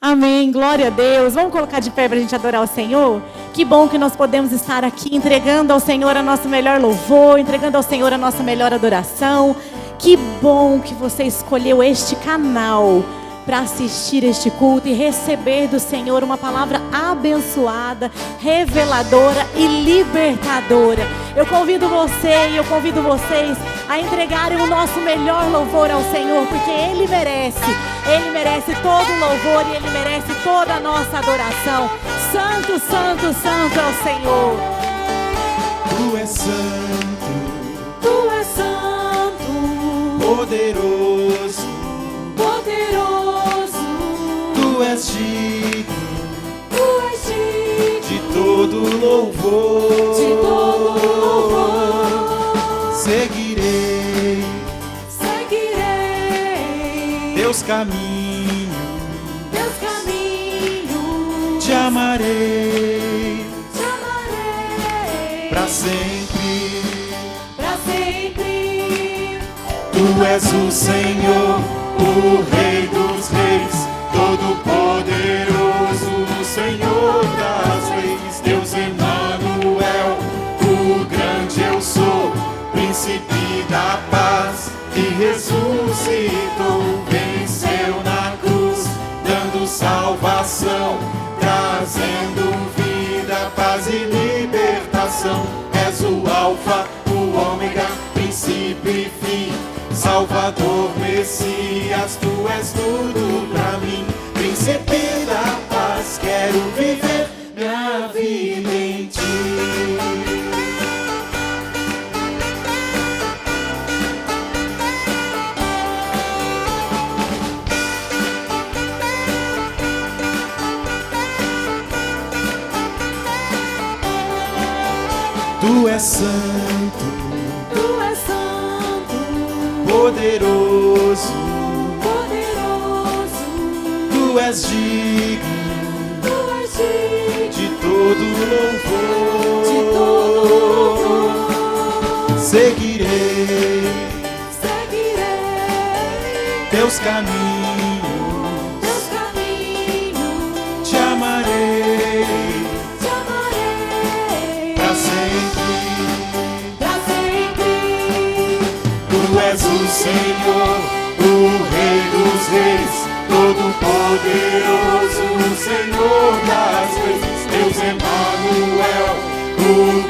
Amém, glória a Deus. Vamos colocar de pé para a gente adorar o Senhor? Que bom que nós podemos estar aqui entregando ao Senhor a nosso melhor louvor, entregando ao Senhor a nossa melhor adoração. Que bom que você escolheu este canal para assistir este culto e receber do Senhor uma palavra abençoada, reveladora e libertadora. Eu convido você e eu convido vocês a entregarem o nosso melhor louvor ao Senhor, porque Ele merece todo o louvor e Ele merece toda a nossa adoração. Santo, santo, santo é o Senhor. Tu és santo, Tu és santo, poderoso, poderoso, Tu és digno Tu és digno de todo louvor. de todo louvor. Seguirei Seguirei teus caminhos, teus caminhos, te amarei te amarei para sempre. pra sempre. Tu és o Senhor, o Rei dos Reis, Todo-Poderoso, o Senhor das leis, Deus Emanuel, o grande eu sou, Príncipe da paz, que ressuscitou, venceu na cruz, dando salvação, trazendo vida, paz e libertação. És o Alfa, o Ômega, princípio e fim, Salvador, Messias, Tu és tudo pra mim. Príncipe da paz, quero viver minha vida em Ti. Tu és santo, Tu és santo, poderoso, poderoso, Tu és digno Tu és digno de todo louvor. de todo louvor. Seguirei Seguirei teus caminhos, teus caminhos, te amarei te amarei pra sempre. pra sempre. Tu és o Senhor, o Rei dos Reis, Todo-Poderoso, o Senhor das leis, Deus Emanuel, o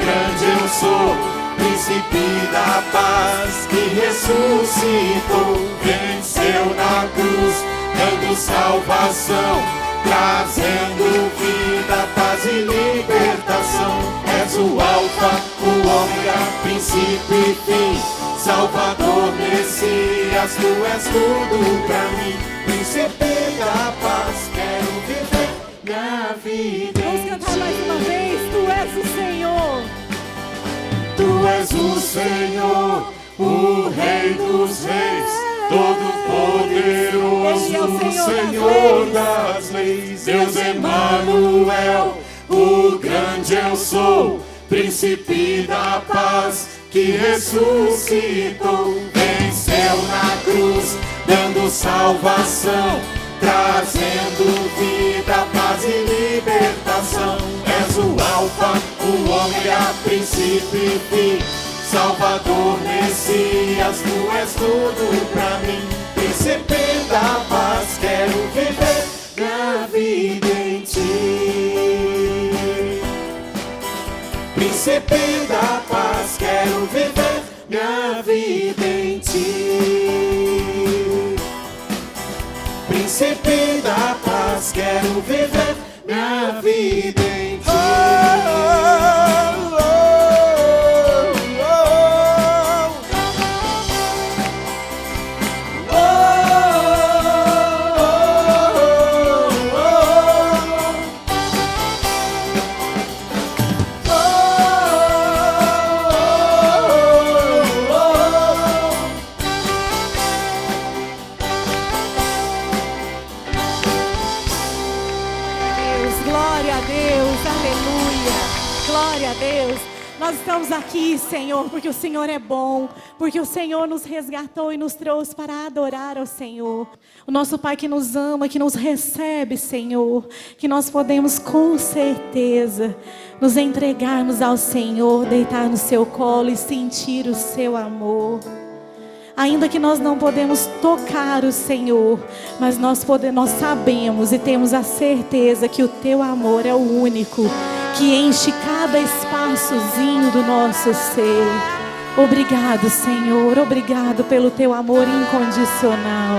grande eu sou, Príncipe da paz, que ressuscitou, venceu na cruz, dando salvação, trazendo vida, paz e libertação. És o Alfa, o Ômega, princípio e fim, Salvador, Messias, Tu és tudo pra mim. Príncipe da paz, quero viver minha vida Vamos em cantar mais uma Ti. vez. Tu és o Senhor. Tu és o Senhor, o Rei dos Reis, Todo-Poderoso, Ele é o o Senhor Senhor das das leis, Deus Emanuel, o grande eu sou, Príncipe da paz, que ressuscitou, venceu na cruz, dando salvação, trazendo vida, paz e libertação. És o Alfa, o Ômega, princípio e fim, Salvador, Messias, Tu és tudo pra mim. Príncipe da paz, quero viver minha vida em Ti. Príncipe da paz, quero viver minha vida em Ti. Príncipe da paz, quero viver minha vida em Ti. Deus, glória a Deus, aleluia, glória a Deus. Nós estamos aqui, Senhor, porque o Senhor é bom, porque o Senhor nos resgatou e nos trouxe para adorar ao Senhor. O nosso Pai que nos ama, que nos recebe, Senhor, que nós podemos com certeza nos entregarmos ao Senhor, deitar no seu colo e sentir o seu amor. Ainda que nós não podemos tocar o Senhor, mas nós sabemos e temos a certeza que o teu amor é o único que enche cada espaçozinho do nosso ser. Obrigado, Senhor, obrigado pelo teu amor incondicional.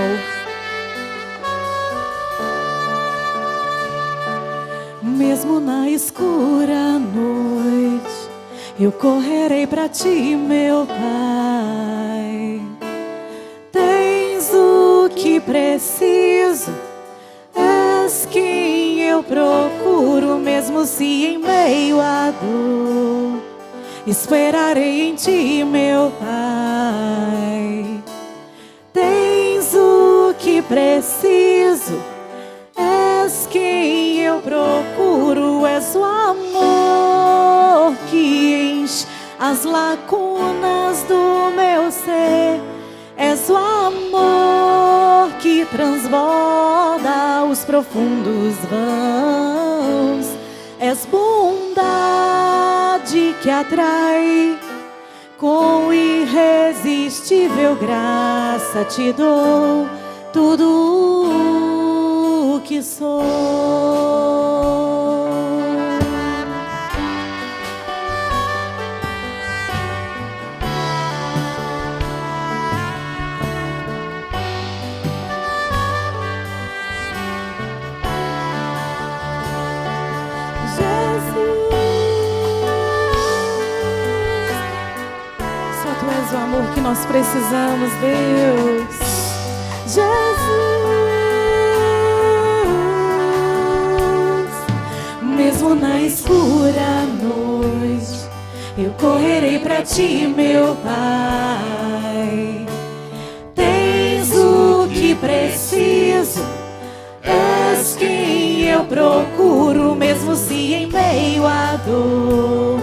Mesmo na escura noite, eu correrei para ti, meu Pai. Tens o que preciso, és quem eu procuro, mesmo se em meio à dor. Esperarei em ti, meu Pai. Tens o que preciso, és quem eu procuro, és o amor que enche as lacunas do meu ser. És o amor que transborda os profundos vãos. És bondade que atrai, com irresistível graça te dou tudo o que sou. O amor que nós precisamos, Deus. Jesus, mesmo na escura noite, eu correrei para ti, meu Pai. Tens o que preciso, és quem eu procuro, mesmo se em meio à dor.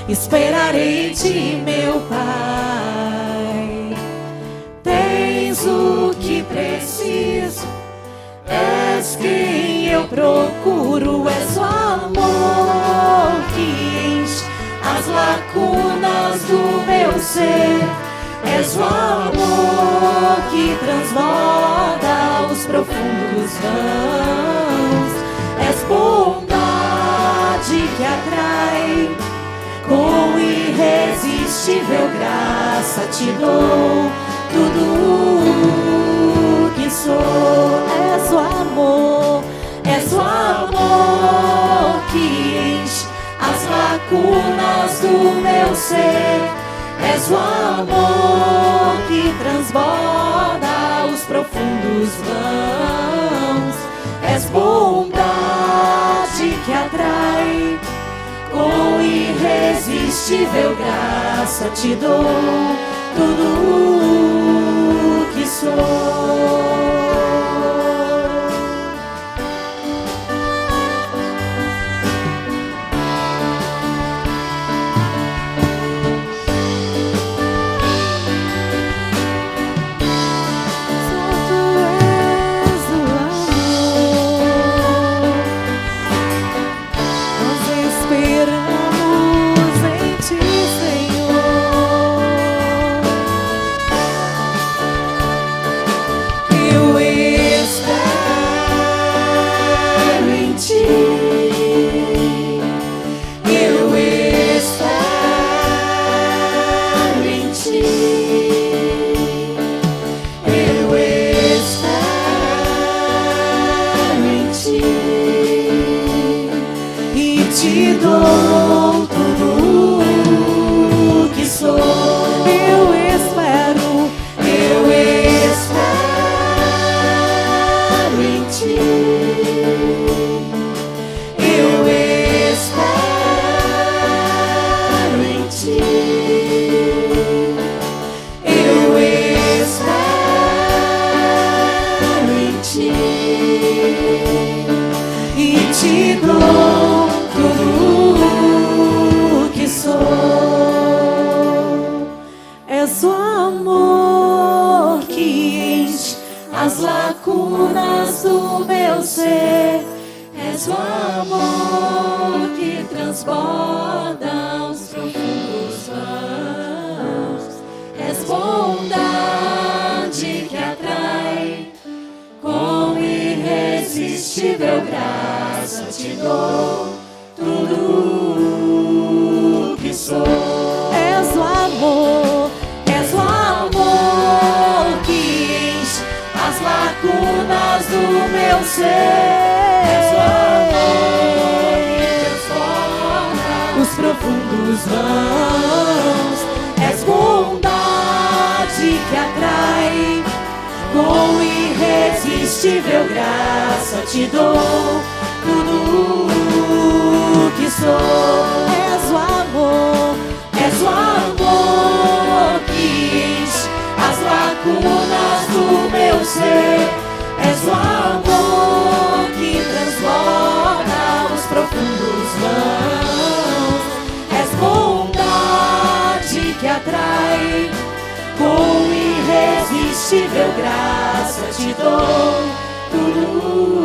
Esperarei em ti, meu Pai. Tens o que preciso, és quem eu procuro, és o amor que enche as lacunas do meu ser. És o amor que transborda os profundos vãos. És bondade que atrai, com irresistível graça te dou tudo o que sou. És o amor que enche as lacunas do meu ser. És o amor que transborda os profundos vãos. És bondade que atrai, com irresistível graça te dou tudo o que sou. Te dou tudo o que sou. Eu espero em ti. Eu espero em ti. Eu espero em ti. E te dou tudo meu ser. És o amor que transborda os profundos vãos. És bondade que atrai, com irresistível graça te dou tudo que sou. És o amor Que enche as lacunas do meu ser. És o amor que transforma os profundos vãos. És bondade que atrai, com irresistível graça te dou tudo que sou. És o amor Que enche as lacunas do meu ser. És o amor que transborda os profundos vãos. És bondade que atrai, com irresistível graça te dou tudo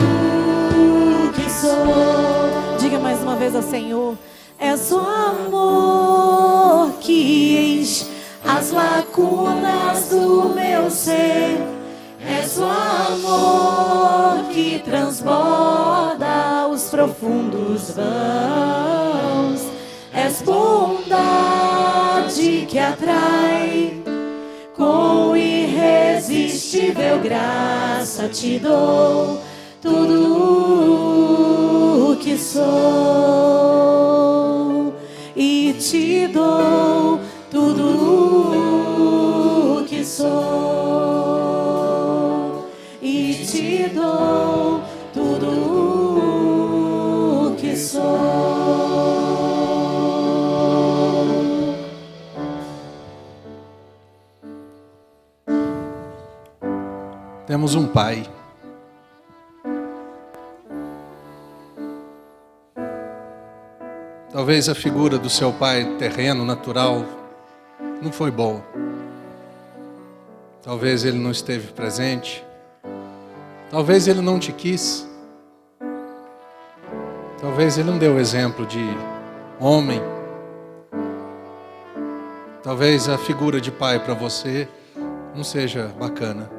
que sou. Diga mais uma vez ao Senhor. És o amor que enche As lacunas do meu ser. És o amor que transborda os profundos vãos. És bondade que atrai, com irresistível graça te dou tudo que sou. E te dou tudo que sou. E te dou tudo que sou. Temos um pai. Talvez a figura do seu pai terreno, natural, não foi boa. Talvez ele não esteve presente. Talvez ele não te quis. Talvez ele não deu exemplo de homem. Talvez a figura de pai para você não seja bacana.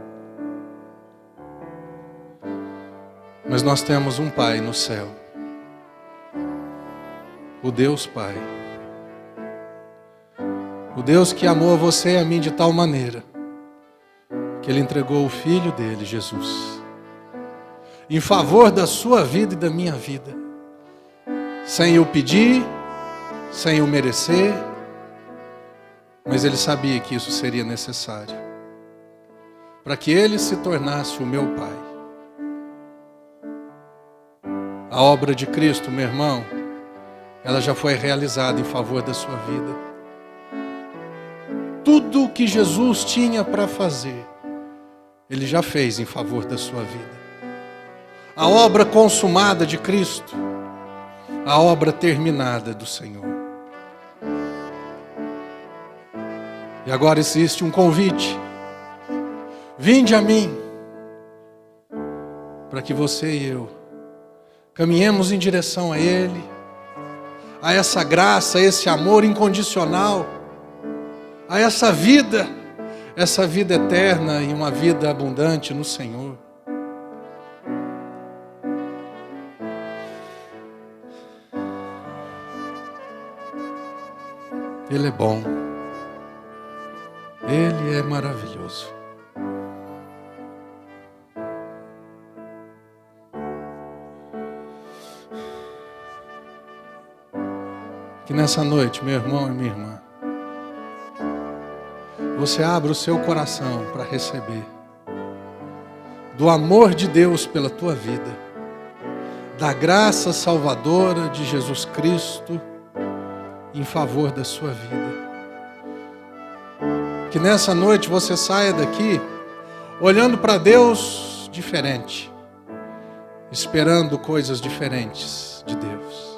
Mas nós temos um pai no céu. O Deus Pai. O Deus que amou você e a mim de tal maneira que Ele entregou o Filho dele, Jesus, em favor da sua vida e da minha vida, sem eu pedir, sem eu merecer, mas Ele sabia que isso seria necessário para que Ele se tornasse o meu Pai. A obra de Cristo, meu irmão, ela já foi realizada em favor da sua vida. Tudo o que Jesus tinha para fazer, Ele já fez em favor da sua vida. A obra consumada de Cristo, a obra terminada do Senhor. E agora existe um convite. Vinde a mim, para que você e eu caminhemos em direção a Ele, a essa graça, a esse amor incondicional, a essa vida eterna e uma vida abundante no Senhor. Ele é bom, Ele é maravilhoso. Que nessa noite, meu irmão e minha irmã, você abra o seu coração para receber do amor de Deus pela tua vida, da graça salvadora de Jesus Cristo em favor da sua vida. Que nessa noite você saia daqui olhando para Deus diferente, esperando coisas diferentes de Deus.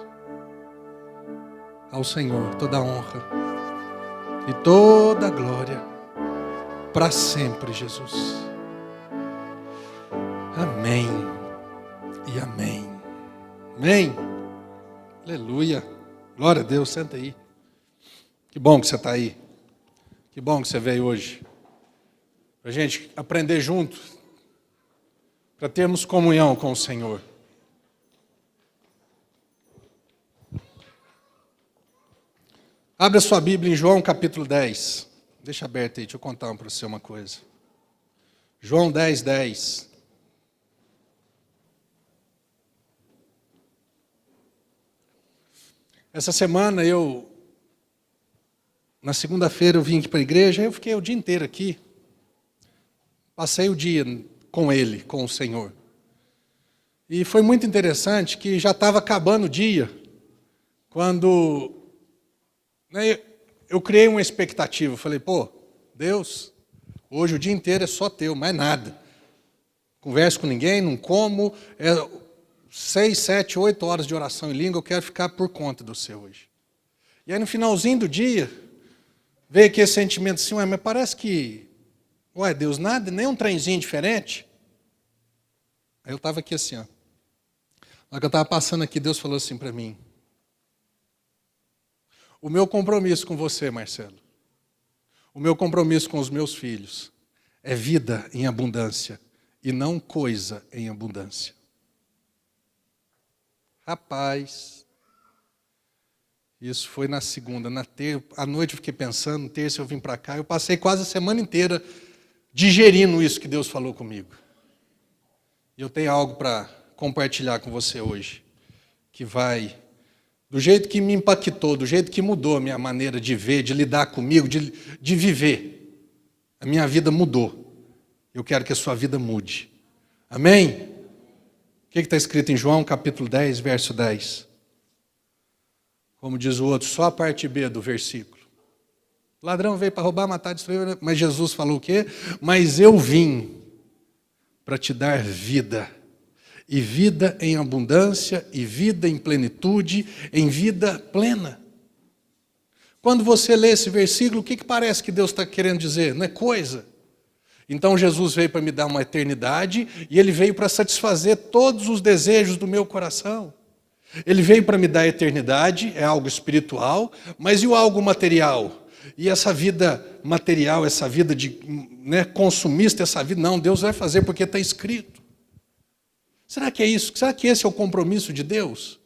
Ao Senhor toda a honra e toda a glória para sempre, Jesus. Amém e amém. Amém. Aleluia. Glória a Deus, senta aí. Que bom que você está aí. Que bom que você veio hoje. Para a gente aprender junto. Para termos comunhão com o Senhor. Abra sua Bíblia em João capítulo 10. Deixa aberto aí, deixa eu contar para você uma coisa. João 10, 10. Essa semana na segunda-feira eu vim aqui para a igreja, eu fiquei o dia inteiro aqui. Passei o dia com ele, com o Senhor. E foi muito interessante que já estava acabando o dia, quando eu criei uma expectativa. Eu falei, Deus, hoje o dia inteiro é só teu, mais nada. Converso com ninguém, não como, 6, 7, 8 horas de oração em língua, eu quero ficar por conta do seu hoje. E aí no finalzinho do dia, veio aquele sentimento assim, mas parece que, Deus, nada, nem um trenzinho diferente. Aí eu estava aqui assim, Na hora que eu estava passando aqui, Deus falou assim para mim, o meu compromisso com você, Marcelo, o meu compromisso com os meus filhos, é vida em abundância e não coisa em abundância. Rapaz, isso foi na segunda, à noite eu fiquei pensando, terça eu vim para cá, eu passei quase a semana inteira digerindo isso que Deus falou comigo. E eu tenho algo para compartilhar com você hoje, que vai, do jeito que me impactou, do jeito que mudou a minha maneira de ver, de lidar comigo, de viver. A minha vida mudou. Eu quero que a sua vida mude. Amém? O que está escrito em João capítulo 10, verso 10? Como diz o outro, só a parte B do versículo. O ladrão veio para roubar, matar, destruir, mas Jesus falou o quê? Mas eu vim para te dar vida, e vida em abundância, e vida em plenitude, em vida plena. Quando você lê esse versículo, o que parece que Deus está querendo dizer? Não é coisa. Então Jesus veio para me dar uma eternidade, e Ele veio para satisfazer todos os desejos do meu coração. Ele veio para me dar a eternidade, é algo espiritual, mas e o algo material? E essa vida material, essa vida consumista, essa vida, não, Deus vai fazer porque está escrito. Será que é isso? Será que esse é o compromisso de Deus?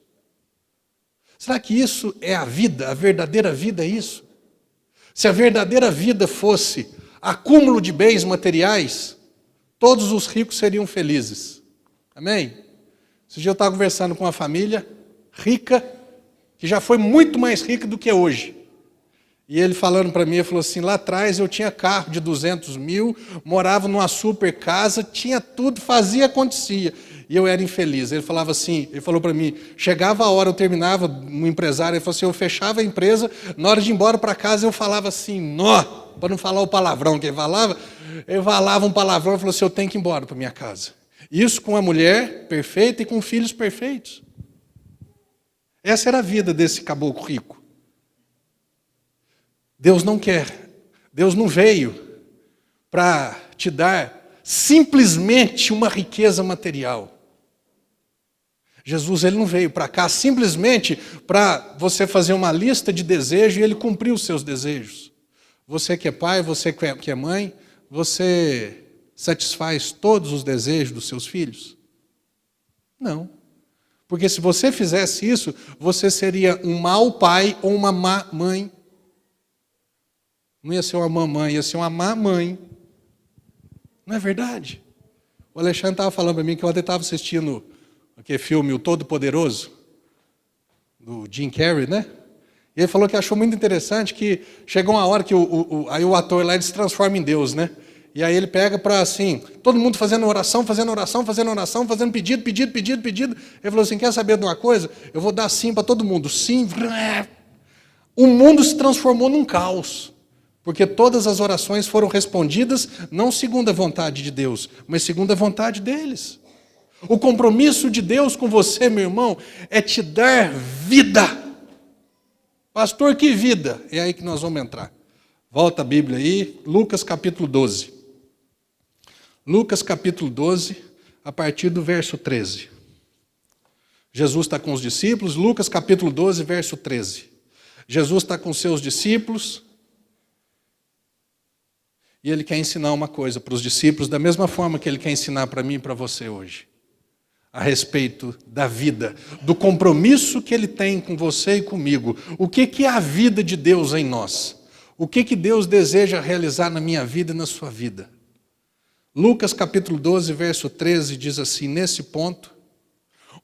Será que isso é a vida, a verdadeira vida é isso? Se a verdadeira vida fosse acúmulo de bens materiais, todos os ricos seriam felizes. Amém? Esse dia eu estava conversando com uma família rica, que já foi muito mais rica do que hoje. E ele falando para mim, ele falou assim, lá atrás eu tinha carro de 200 mil, morava numa super casa, tinha tudo, fazia, acontecia. E eu era infeliz. Ele falava assim, ele falou para mim, chegava a hora, eu terminava, um empresário, ele falou assim, eu fechava a empresa, na hora de ir embora para casa eu falava assim, nó, para não falar o palavrão que ele falava um palavrão, ele falou assim, eu tenho que ir embora para minha casa. Isso com uma mulher perfeita e com filhos perfeitos. Essa era a vida desse caboclo rico. Deus não quer, Deus não veio para te dar simplesmente uma riqueza material. Jesus ele não veio para cá simplesmente para você fazer uma lista de desejos e Ele cumprir os seus desejos. Você que é pai, você que é mãe, você satisfaz todos os desejos dos seus filhos? Não. Porque se você fizesse isso, você seria um mau pai ou uma má mãe. Não ia ser uma mamãe, ia ser uma má mãe. Não é verdade? O Alexandre estava falando para mim que ontem estava assistindo aquele filme O Todo-Poderoso, do Jim Carrey, né? E ele falou que achou muito interessante que chegou uma hora que aí o ator lá ele se transforma em Deus, né? E aí ele pega para assim, todo mundo fazendo oração, fazendo pedido. Ele falou assim, quer saber de uma coisa? Eu vou dar sim para todo mundo. Sim. O mundo se transformou num caos. Porque todas as orações foram respondidas não segundo a vontade de Deus, mas segundo a vontade deles. O compromisso de Deus com você, meu irmão, é te dar vida. Pastor, que vida? É aí que nós vamos entrar. Volta a Bíblia aí, Lucas capítulo 12. Lucas capítulo 12, a partir do verso 13. Jesus está com os discípulos, Lucas capítulo 12, verso 13. Jesus está com seus discípulos e ele quer ensinar uma coisa para os discípulos, da mesma forma que ele quer ensinar para mim e para você hoje, a respeito da vida, do compromisso que ele tem com você e comigo. O que é a vida de Deus em nós? O que Deus deseja realizar na minha vida e na sua vida? Lucas capítulo 12, verso 13 diz assim, nesse ponto,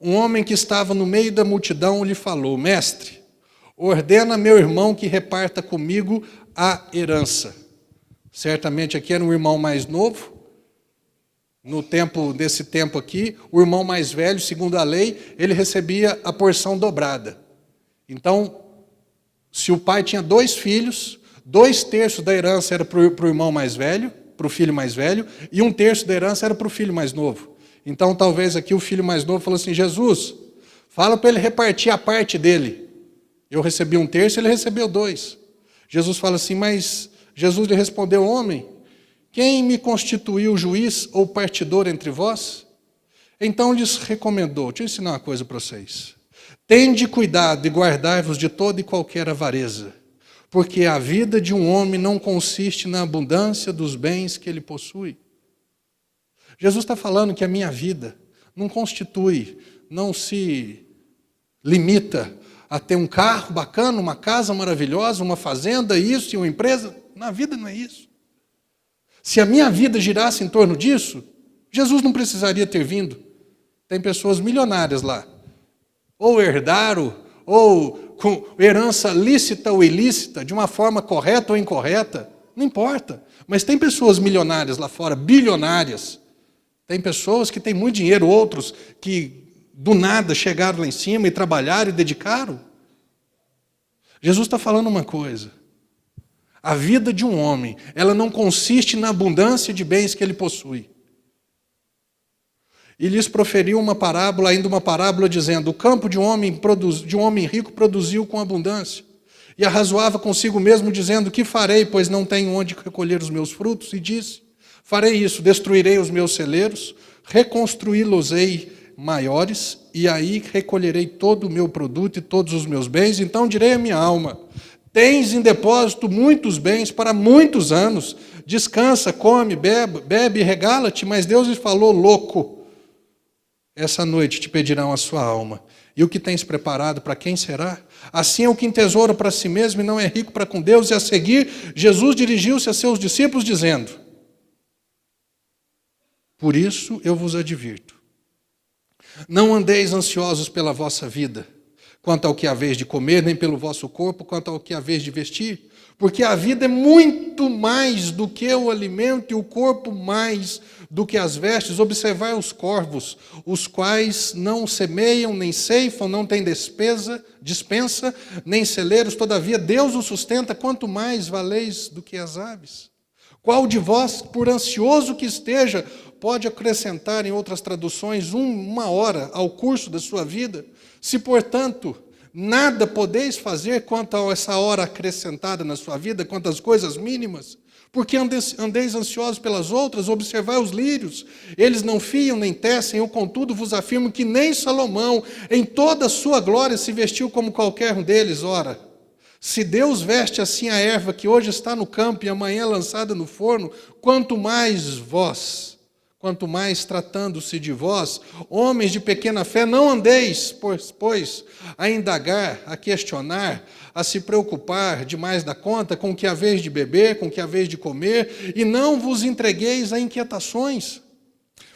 um homem que estava no meio da multidão lhe falou, mestre, ordena meu irmão que reparta comigo a herança. Certamente aqui era um irmão mais novo, nesse tempo aqui, o irmão mais velho, segundo a lei, ele recebia a porção dobrada. Então, se o pai tinha 2 filhos, 2/3 da herança era para o irmão mais velho, para o filho mais velho, e 1/3 da herança era para o filho mais novo. Então, talvez aqui o filho mais novo falou assim, Jesus, fala para ele repartir a parte dele. Eu recebi 1/3, ele recebeu 2. Jesus fala assim, mas Jesus lhe respondeu, homem, quem me constituiu juiz ou partidor entre vós? Então lhes recomendou, deixa eu ensinar uma coisa para vocês. Tende cuidado e guardai-vos de toda e qualquer avareza, porque a vida de um homem não consiste na abundância dos bens que ele possui. Jesus está falando que a minha vida não constitui, não se limita a ter um carro bacana, uma casa maravilhosa, uma fazenda, isso e uma empresa. Na vida não é isso. Se a minha vida girasse em torno disso, Jesus não precisaria ter vindo. Tem pessoas milionárias lá. Ou herdaram, ou com herança lícita ou ilícita, de uma forma correta ou incorreta, não importa. Mas tem pessoas milionárias lá fora, bilionárias. Tem pessoas que têm muito dinheiro, outros que do nada chegaram lá em cima e trabalharam e dedicaram. Jesus está falando uma coisa. A vida de um homem, ela não consiste na abundância de bens que ele possui. E lhes proferiu uma parábola, ainda uma parábola, dizendo, o campo de um homem rico produziu com abundância. E arrazoava consigo mesmo, dizendo, que farei, pois não tenho onde recolher os meus frutos? E disse, farei isso, destruirei os meus celeiros, reconstruí-los-ei maiores, e aí recolherei todo o meu produto e todos os meus bens. Então direi à minha alma, tens em depósito muitos bens para muitos anos, descansa, come, bebe e regala-te. Mas Deus lhe falou, louco, essa noite te pedirão a sua alma. E o que tens preparado, para quem será? Assim é o que entesoura para si mesmo e não é rico para com Deus. E a seguir, Jesus dirigiu-se a seus discípulos, dizendo, por isso eu vos advirto, não andeis ansiosos pela vossa vida, quanto ao que haveis de comer, nem pelo vosso corpo, quanto ao que haveis de vestir. Porque a vida é muito mais do que o alimento e o corpo mais do que as vestes. Observai os corvos, os quais não semeiam, nem ceifam, não têm dispensa, nem celeiros. Todavia Deus os sustenta, quanto mais valeis do que as aves. Qual de vós, por ansioso que esteja, pode acrescentar, em outras traduções, 1 hora ao curso da sua vida? Se, portanto, nada podeis fazer quanto a essa hora acrescentada na sua vida, quanto às coisas mínimas, porque andeis ansiosos pelas outras, observai os lírios, eles não fiam nem tecem, eu contudo vos afirmo que nem Salomão, em toda a sua glória, se vestiu como qualquer um deles. Ora, se Deus veste assim a erva que hoje está no campo e amanhã é lançada no forno, quanto mais vós, quanto mais tratando-se de vós, homens de pequena fé, não andeis, pois, a indagar, a questionar, a se preocupar demais da conta com o que haveis de beber, com o que haveis de comer, e não vos entregueis a inquietações.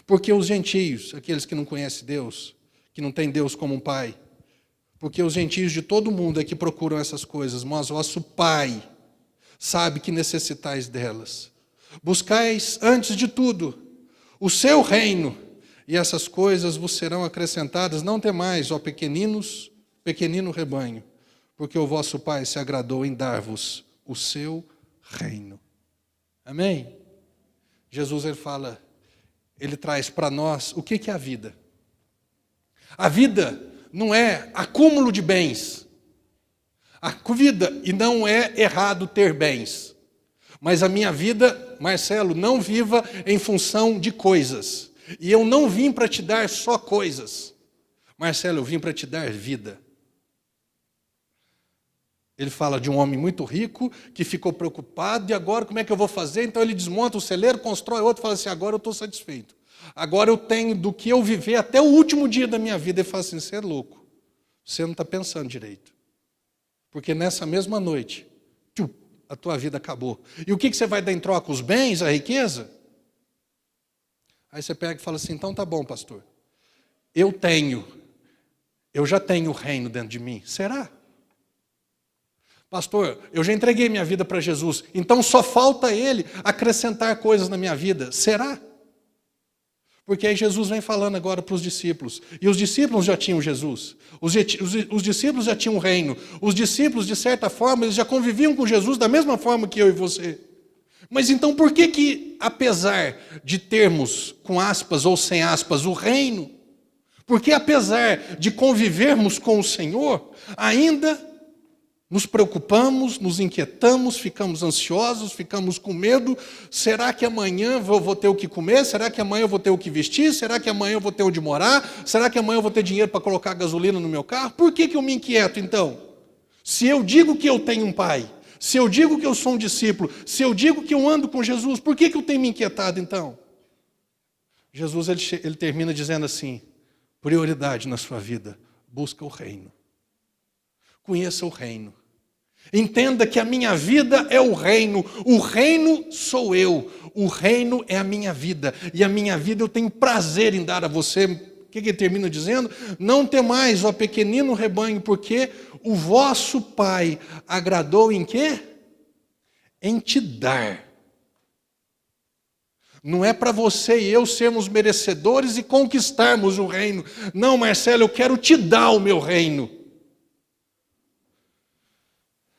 Porque os gentios, aqueles que não conhecem Deus, que não têm Deus como um pai, porque os gentios de todo o mundo é que procuram essas coisas, mas vosso Pai sabe que necessitais delas. Buscais, antes de tudo, o seu reino, e essas coisas vos serão acrescentadas. Não temais, ó pequenino rebanho, porque o vosso Pai se agradou em dar-vos o seu reino. Amém? Jesus, ele traz para nós o que é a vida. A vida não é acúmulo de bens. A vida, e não é errado ter bens. Mas a minha vida, Marcelo, não viva em função de coisas. E eu não vim para te dar só coisas. Marcelo, eu vim para te dar vida. Ele fala de um homem muito rico que ficou preocupado, e agora como é que eu vou fazer? Então ele desmonta o celeiro, constrói outro e fala assim, agora eu estou satisfeito. Agora eu tenho do que eu viver até o último dia da minha vida. Ele fala assim, você é louco, você não está pensando direito. Porque nessa mesma noite, a tua vida acabou. E o que você vai dar em troca? Os bens, a riqueza? Aí você pega e fala assim, então tá bom, pastor. Eu já tenho o reino dentro de mim. Será? Pastor, eu já entreguei minha vida para Jesus, então só falta Ele acrescentar coisas na minha vida. Será? Porque aí Jesus vem falando agora para os discípulos. E os discípulos já tinham Jesus. Os discípulos já tinham o reino. Os discípulos, de certa forma, eles já conviviam com Jesus da mesma forma que eu e você. Mas então por que, apesar de termos, com aspas ou sem aspas, o reino, porque apesar de convivermos com o Senhor, ainda nos preocupamos, nos inquietamos, ficamos ansiosos, ficamos com medo. Será que amanhã eu vou ter o que comer? Será que amanhã eu vou ter o que vestir? Será que amanhã eu vou ter onde morar? Será que amanhã eu vou ter dinheiro para colocar gasolina no meu carro? Por que eu me inquieto então? Se eu digo que eu tenho um pai, se eu digo que eu sou um discípulo, se eu digo que eu ando com Jesus, por que eu tenho me inquietado então? Jesus ele termina dizendo assim, prioridade na sua vida, busca o reino. Conheça o reino. Entenda que a minha vida é o reino sou eu, o reino é a minha vida, e a minha vida eu tenho prazer em dar a você. O que ele termina dizendo? Não temais, ó pequenino rebanho, porque o vosso Pai agradou em quê? Em te dar. Não é para você e eu sermos merecedores e conquistarmos o reino. Não, Marcelo, eu quero te dar o meu reino.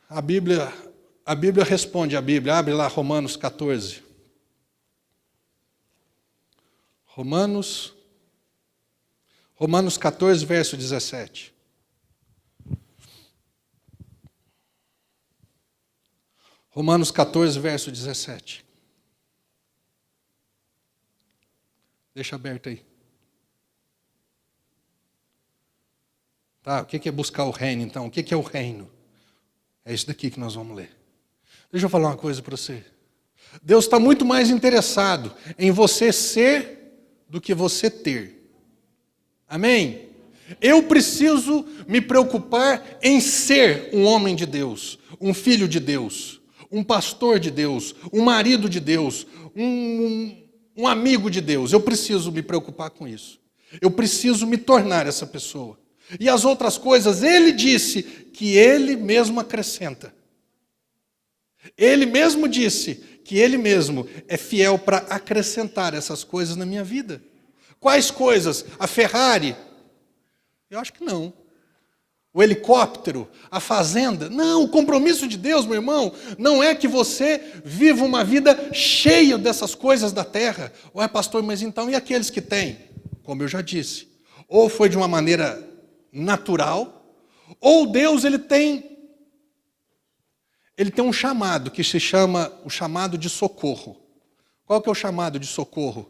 A Bíblia responde, abre lá Romanos 14. Romanos 14, verso 17. Romanos 14, verso 17. Deixa aberto aí. Tá, o que é buscar o reino então? O que é o reino? É isso daqui que nós vamos ler. Deixa eu falar uma coisa para você. Deus está muito mais interessado em você ser do que você ter. Amém? Eu preciso me preocupar em ser um homem de Deus, um filho de Deus, um pastor de Deus, um marido de Deus, um amigo de Deus. Eu preciso me preocupar com isso. Eu preciso me tornar essa pessoa. E as outras coisas, ele disse que ele mesmo acrescenta. Ele mesmo disse que ele mesmo é fiel para acrescentar essas coisas na minha vida. Quais coisas? A Ferrari? Eu acho que não. O helicóptero? A fazenda? Não, o compromisso de Deus, meu irmão, não é que você viva uma vida cheia dessas coisas da terra. Ué, pastor, mas então e aqueles que têm? Como eu já disse, ou foi de uma maneira natural, ou Deus ele tem um chamado que se chama o chamado de socorro. Qual que é o chamado de socorro?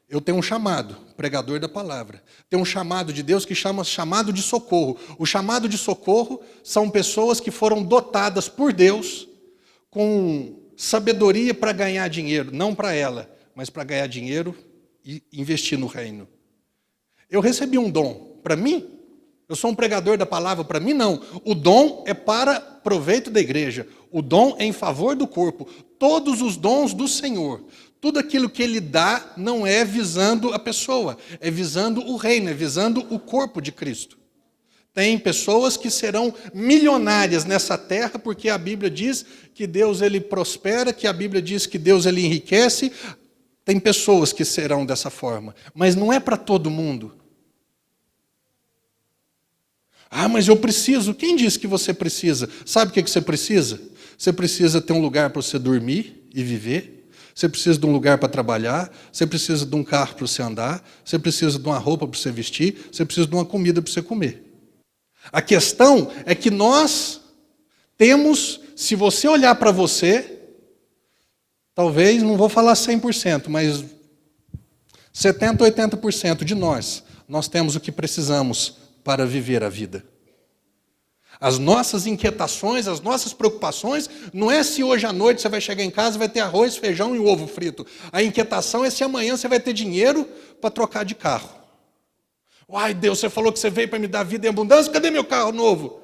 Eu tenho um chamado, pregador da palavra. Tem um chamado de Deus que chama chamado de socorro. O chamado de socorro são pessoas que foram dotadas por Deus com sabedoria para ganhar dinheiro, não para ela, mas para ganhar dinheiro e investir no reino. Eu recebi um dom para mim. Eu sou um pregador da palavra, para mim não. O dom é para proveito da igreja. O dom é em favor do corpo. Todos os dons do Senhor, tudo aquilo que Ele dá não é visando a pessoa, é visando o reino, é visando o corpo de Cristo. Tem pessoas que serão milionárias nessa terra, porque a Bíblia diz que Deus ele prospera, que a Bíblia diz que Deus ele enriquece. Tem pessoas que serão dessa forma, mas não é para todo mundo. Ah, mas eu preciso. Quem disse que você precisa? Sabe o que você precisa? Você precisa ter um lugar para você dormir e viver. Você precisa de um lugar para trabalhar. Você precisa de um carro para você andar. Você precisa de uma roupa para você vestir. Você precisa de uma comida para você comer. A questão é que nós temos, se você olhar para você, talvez, não vou falar 100%, mas 70%, 80% de nós temos o que precisamos para viver a vida. As nossas inquietações, as nossas preocupações, não é se hoje à noite você vai chegar em casa e vai ter arroz, feijão e ovo frito. A inquietação é se amanhã você vai ter dinheiro para trocar de carro. Ai, Deus, você falou que você veio para me dar vida em abundância, cadê meu carro novo?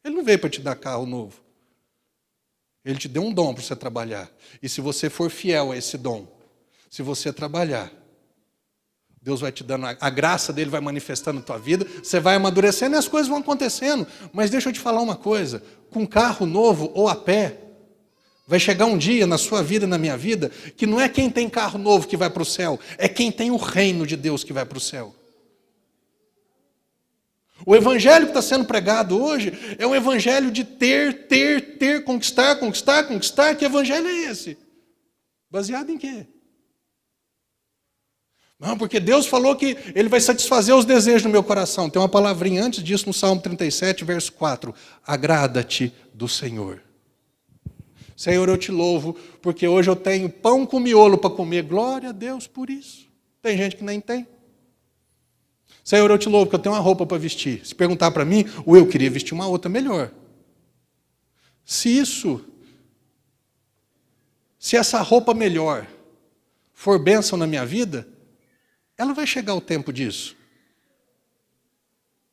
Ele não veio para te dar carro novo. Ele te deu um dom para você trabalhar. E se você for fiel a esse dom, se você trabalhar, Deus vai te dando, a graça dele vai manifestando na tua vida, você vai amadurecendo e as coisas vão acontecendo. Mas deixa eu te falar uma coisa, com carro novo ou a pé, vai chegar um dia na sua vida e na minha vida, que não é quem tem carro novo que vai para o céu, é quem tem o reino de Deus que vai para o céu. O evangelho que está sendo pregado hoje é um evangelho de ter, conquistar. Que evangelho é esse? Baseado em quê? Não, porque Deus falou que Ele vai satisfazer os desejos do meu coração. Tem uma palavrinha antes disso no Salmo 37, verso 4. Agrada-te do Senhor. Senhor, eu te louvo, porque hoje eu tenho pão com miolo para comer. Glória a Deus por isso. Tem gente que nem tem. Senhor, eu te louvo, porque eu tenho uma roupa para vestir. Se perguntar para mim, eu queria vestir uma outra melhor. Se essa roupa melhor for bênção na minha vida, ela vai chegar o tempo disso.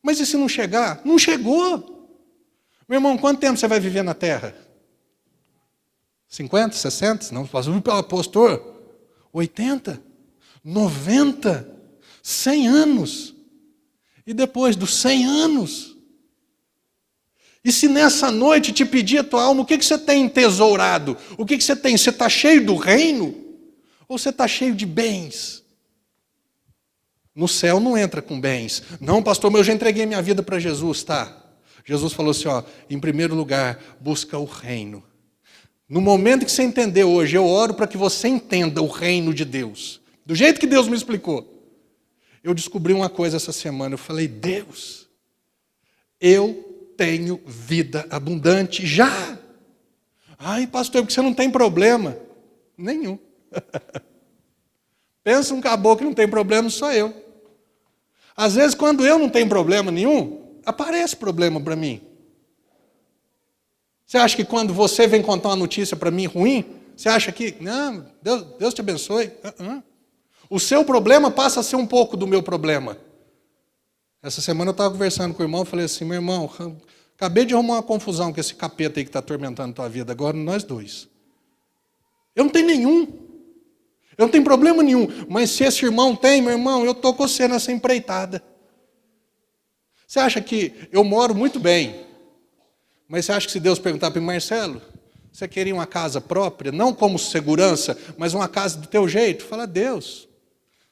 Mas e se não chegar? Não chegou. Meu irmão, quanto tempo você vai viver na terra? 50, 60? Não, pastor, 80, 90, 100 anos. E depois dos 100 anos? E se nessa noite te pedir a tua alma, o que você tem entesourado? O que você tem? Você está cheio do reino? Ou você está cheio de bens? No céu não entra com bens. Não, pastor, mas eu já entreguei minha vida para Jesus, tá? Jesus falou assim, em primeiro lugar, busca o reino. No momento que você entender hoje, eu oro para que você entenda o reino de Deus. Do jeito que Deus me explicou. Eu descobri uma coisa essa semana, eu falei, Deus, eu tenho vida abundante já. Ai, pastor, porque você não tem problema. Nenhum. Pensa um caboclo que não tem problema, sou eu. Às vezes, quando eu não tenho problema nenhum, aparece problema para mim. Você acha que quando você vem contar uma notícia para mim ruim, você acha que, não, Deus te abençoe. O seu problema passa a ser um pouco do meu problema. Essa semana eu estava conversando com o irmão, falei assim, meu irmão, acabei de arrumar uma confusão com esse capeta aí que está atormentando a tua vida, agora nós dois. Eu não tenho nenhum. Eu não tenho problema nenhum. Mas se esse irmão tem, meu irmão, eu estou com você nessa empreitada. Você acha que eu moro muito bem, mas você acha que se Deus perguntar para mim, Marcelo, você queria uma casa própria, não como segurança, mas uma casa do teu jeito? Fala, Deus,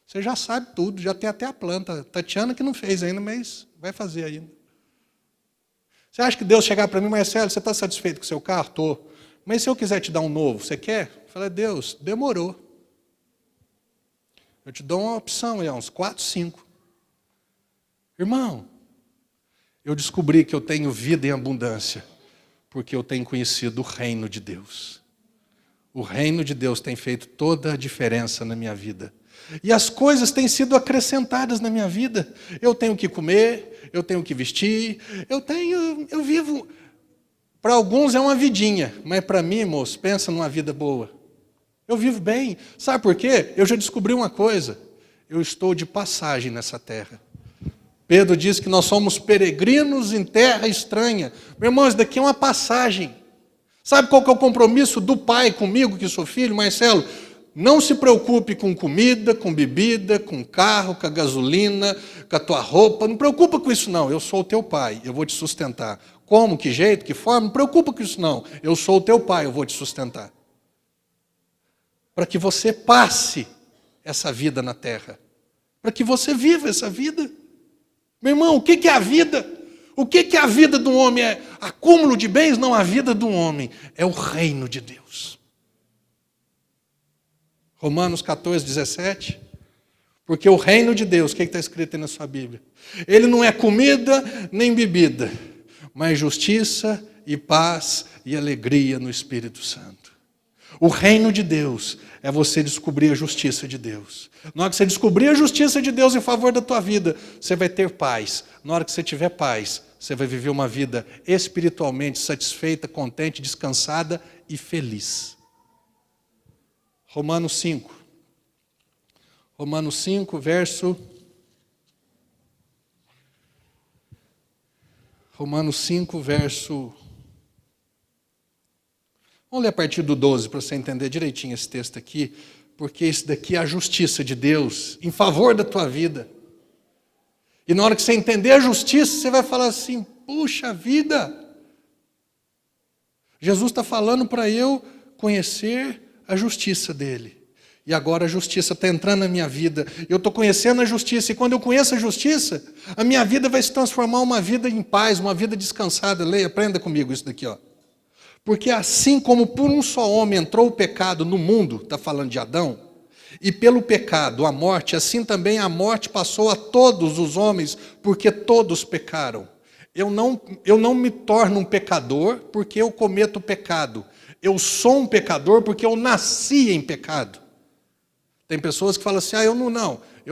você já sabe tudo, já tem até a planta. Tatiana que não fez ainda, mas vai fazer ainda. Você acha que Deus chegar para mim, Marcelo, você está satisfeito com o seu carro? Estou. Mas se eu quiser te dar um novo, você quer? Fala, Deus, demorou. Eu te dou uma opção, uns 4, 5. Irmão, eu descobri que eu tenho vida em abundância, porque eu tenho conhecido o reino de Deus. O reino de Deus tem feito toda a diferença na minha vida. E as coisas têm sido acrescentadas na minha vida. Eu tenho que comer, eu tenho que vestir, eu vivo. Para alguns é uma vidinha, mas para mim, moço, pensa numa vida boa. Eu vivo bem. Sabe por quê? Eu já descobri uma coisa. Eu estou de passagem nessa terra. Pedro diz que nós somos peregrinos em terra estranha. Meu irmão, isso daqui é uma passagem. Sabe qual que é o compromisso do pai comigo, que sou filho? Marcelo, não se preocupe com comida, com bebida, com carro, com a gasolina, com a tua roupa. Não preocupa com isso não. Eu sou o teu pai, eu vou te sustentar. Como, que jeito, que forma? Não preocupa com isso não. Eu sou o teu pai, eu vou te sustentar. Para que você passe essa vida na terra. Para que você viva essa vida. Meu irmão, o que é a vida? O que é a vida de um homem? É acúmulo de bens? Não, a vida de um homem é o reino de Deus. Romanos 14, 17. Porque o reino de Deus, o que está escrito aí na sua Bíblia? Ele não é comida nem bebida, mas justiça e paz e alegria no Espírito Santo. O reino de Deus é você descobrir a justiça de Deus. Na hora que você descobrir a justiça de Deus em favor da tua vida, você vai ter paz. Na hora que você tiver paz, você vai viver uma vida espiritualmente satisfeita, contente, descansada e feliz. Romanos 5. Romanos 5, verso... Romanos 5, verso... Vamos ler a partir do 12 para você entender direitinho esse texto aqui, porque isso daqui é a justiça de Deus em favor da tua vida. E na hora que você entender a justiça, você vai falar assim, puxa vida, Jesus está falando para eu conhecer a justiça dele. E agora a justiça está entrando na minha vida. Eu estou conhecendo a justiça. E quando eu conheço a justiça, a minha vida vai se transformar em uma vida em paz, uma vida descansada. Leia, aprenda comigo isso daqui, ó. Porque assim como por um só homem entrou o pecado no mundo, está falando de Adão, e pelo pecado a morte, assim também a morte passou a todos os homens, porque todos pecaram. Eu não me torno um pecador porque eu cometo pecado. Eu sou um pecador porque eu nasci em pecado. Tem pessoas que falam assim, eu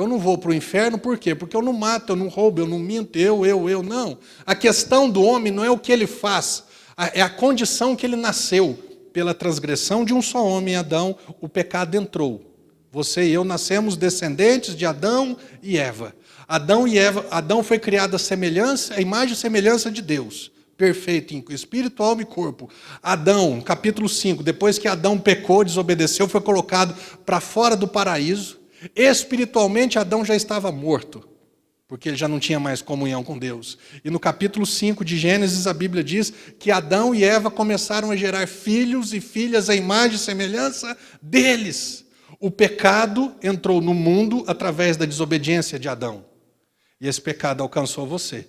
não vou para o inferno, por quê? Porque eu não mato, eu não roubo, eu não minto, eu, não. A questão do homem não é o que ele faz, é a condição que ele nasceu. Pela transgressão de um só homem, Adão, o pecado entrou. Você e eu nascemos descendentes de Adão e Eva. Adão foi criado à imagem e semelhança de Deus. Perfeito em espírito, alma e corpo. Adão, capítulo 5, depois que Adão pecou, desobedeceu, foi colocado para fora do paraíso. Espiritualmente, Adão já estava morto, porque ele já não tinha mais comunhão com Deus. E no capítulo 5 de Gênesis, a Bíblia diz que Adão e Eva começaram a gerar filhos e filhas à imagem e semelhança deles. O pecado entrou no mundo através da desobediência de Adão. E esse pecado alcançou você.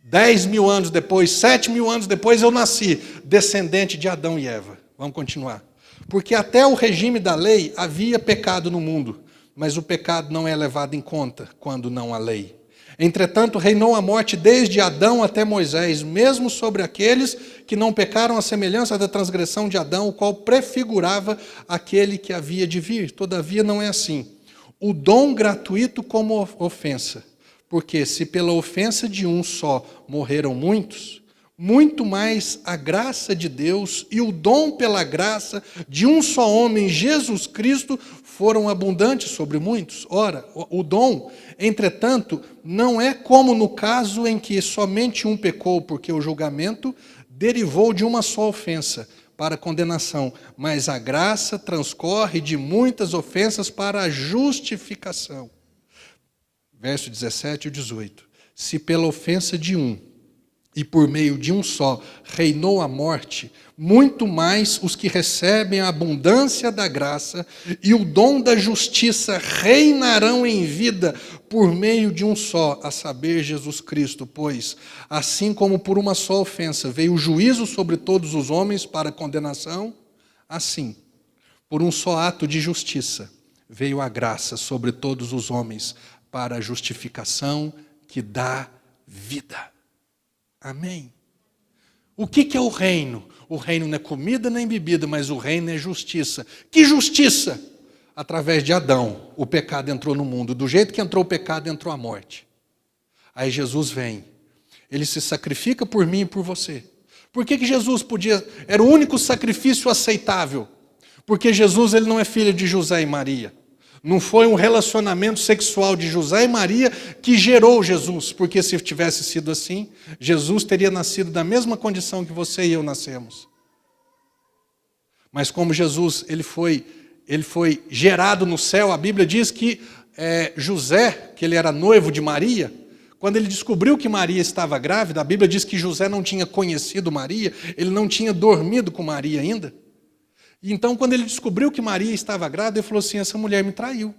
10.000 anos depois, 7.000 anos depois, eu nasci, descendente de Adão e Eva. Vamos continuar. Porque até o regime da lei havia pecado no mundo, mas o pecado não é levado em conta quando não há lei. Entretanto, reinou a morte desde Adão até Moisés, mesmo sobre aqueles que não pecaram à semelhança da transgressão de Adão, o qual prefigurava aquele que havia de vir. Todavia não é assim. O dom gratuito como ofensa. Porque se pela ofensa de um só morreram muitos, muito mais a graça de Deus e o dom pela graça de um só homem, Jesus Cristo, foram abundantes sobre muitos. Ora, o dom, entretanto, não é como no caso em que somente um pecou, porque o julgamento derivou de uma só ofensa para condenação, mas a graça transcorre de muitas ofensas para a justificação. Verso 17 e 18. Se pela ofensa de um, e por meio de um só, reinou a morte, muito mais os que recebem a abundância da graça e o dom da justiça reinarão em vida por meio de um só, a saber, Jesus Cristo. Pois, assim como por uma só ofensa veio o juízo sobre todos os homens para condenação, assim, por um só ato de justiça, veio a graça sobre todos os homens para a justificação que dá vida. Amém. O que é o reino? O reino não é comida nem bebida, mas o reino é justiça. Que justiça? Através de Adão, o pecado entrou no mundo. Do jeito que entrou o pecado, entrou a morte. Aí Jesus vem. Ele se sacrifica por mim e por você. Por que Jesus podia... Era o único sacrifício aceitável. Porque Jesus ele não é filho de José e Maria. Não foi um relacionamento sexual de José e Maria que gerou Jesus, porque se tivesse sido assim, Jesus teria nascido da mesma condição que você e eu nascemos. Mas como Jesus ele foi gerado no céu, a Bíblia diz que José, que ele era noivo de Maria, quando ele descobriu que Maria estava grávida, a Bíblia diz que José não tinha conhecido Maria, ele não tinha dormido com Maria ainda. Então, quando ele descobriu que Maria estava grávida, ele falou assim, essa mulher me traiu.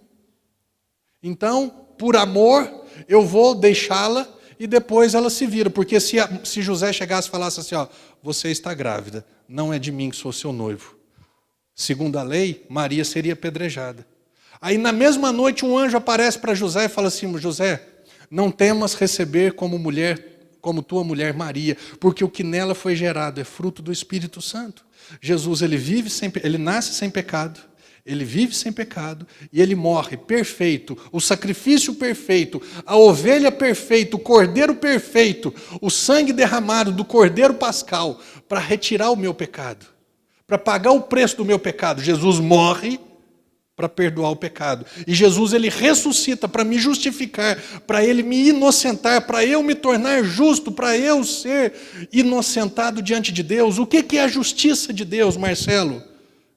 Então, por amor, eu vou deixá-la e depois ela se vira. Porque se José chegasse e falasse assim, você está grávida, não é de mim que sou seu noivo. Segundo a lei, Maria seria apedrejada. Aí, na mesma noite, um anjo aparece para José e fala assim, José, não temas receber como como tua mulher Maria, porque o que nela foi gerado é fruto do Espírito Santo. Jesus, ele nasce sem pecado, ele vive sem pecado e ele morre perfeito, o sacrifício perfeito, a ovelha perfeita, o cordeiro perfeito, o sangue derramado do cordeiro pascal para retirar o meu pecado, para pagar o preço do meu pecado. Jesus morre para perdoar o pecado. E Jesus, ele ressuscita para me justificar, para ele me inocentar, para eu me tornar justo, para eu ser inocentado diante de Deus. O que é a justiça de Deus, Marcelo?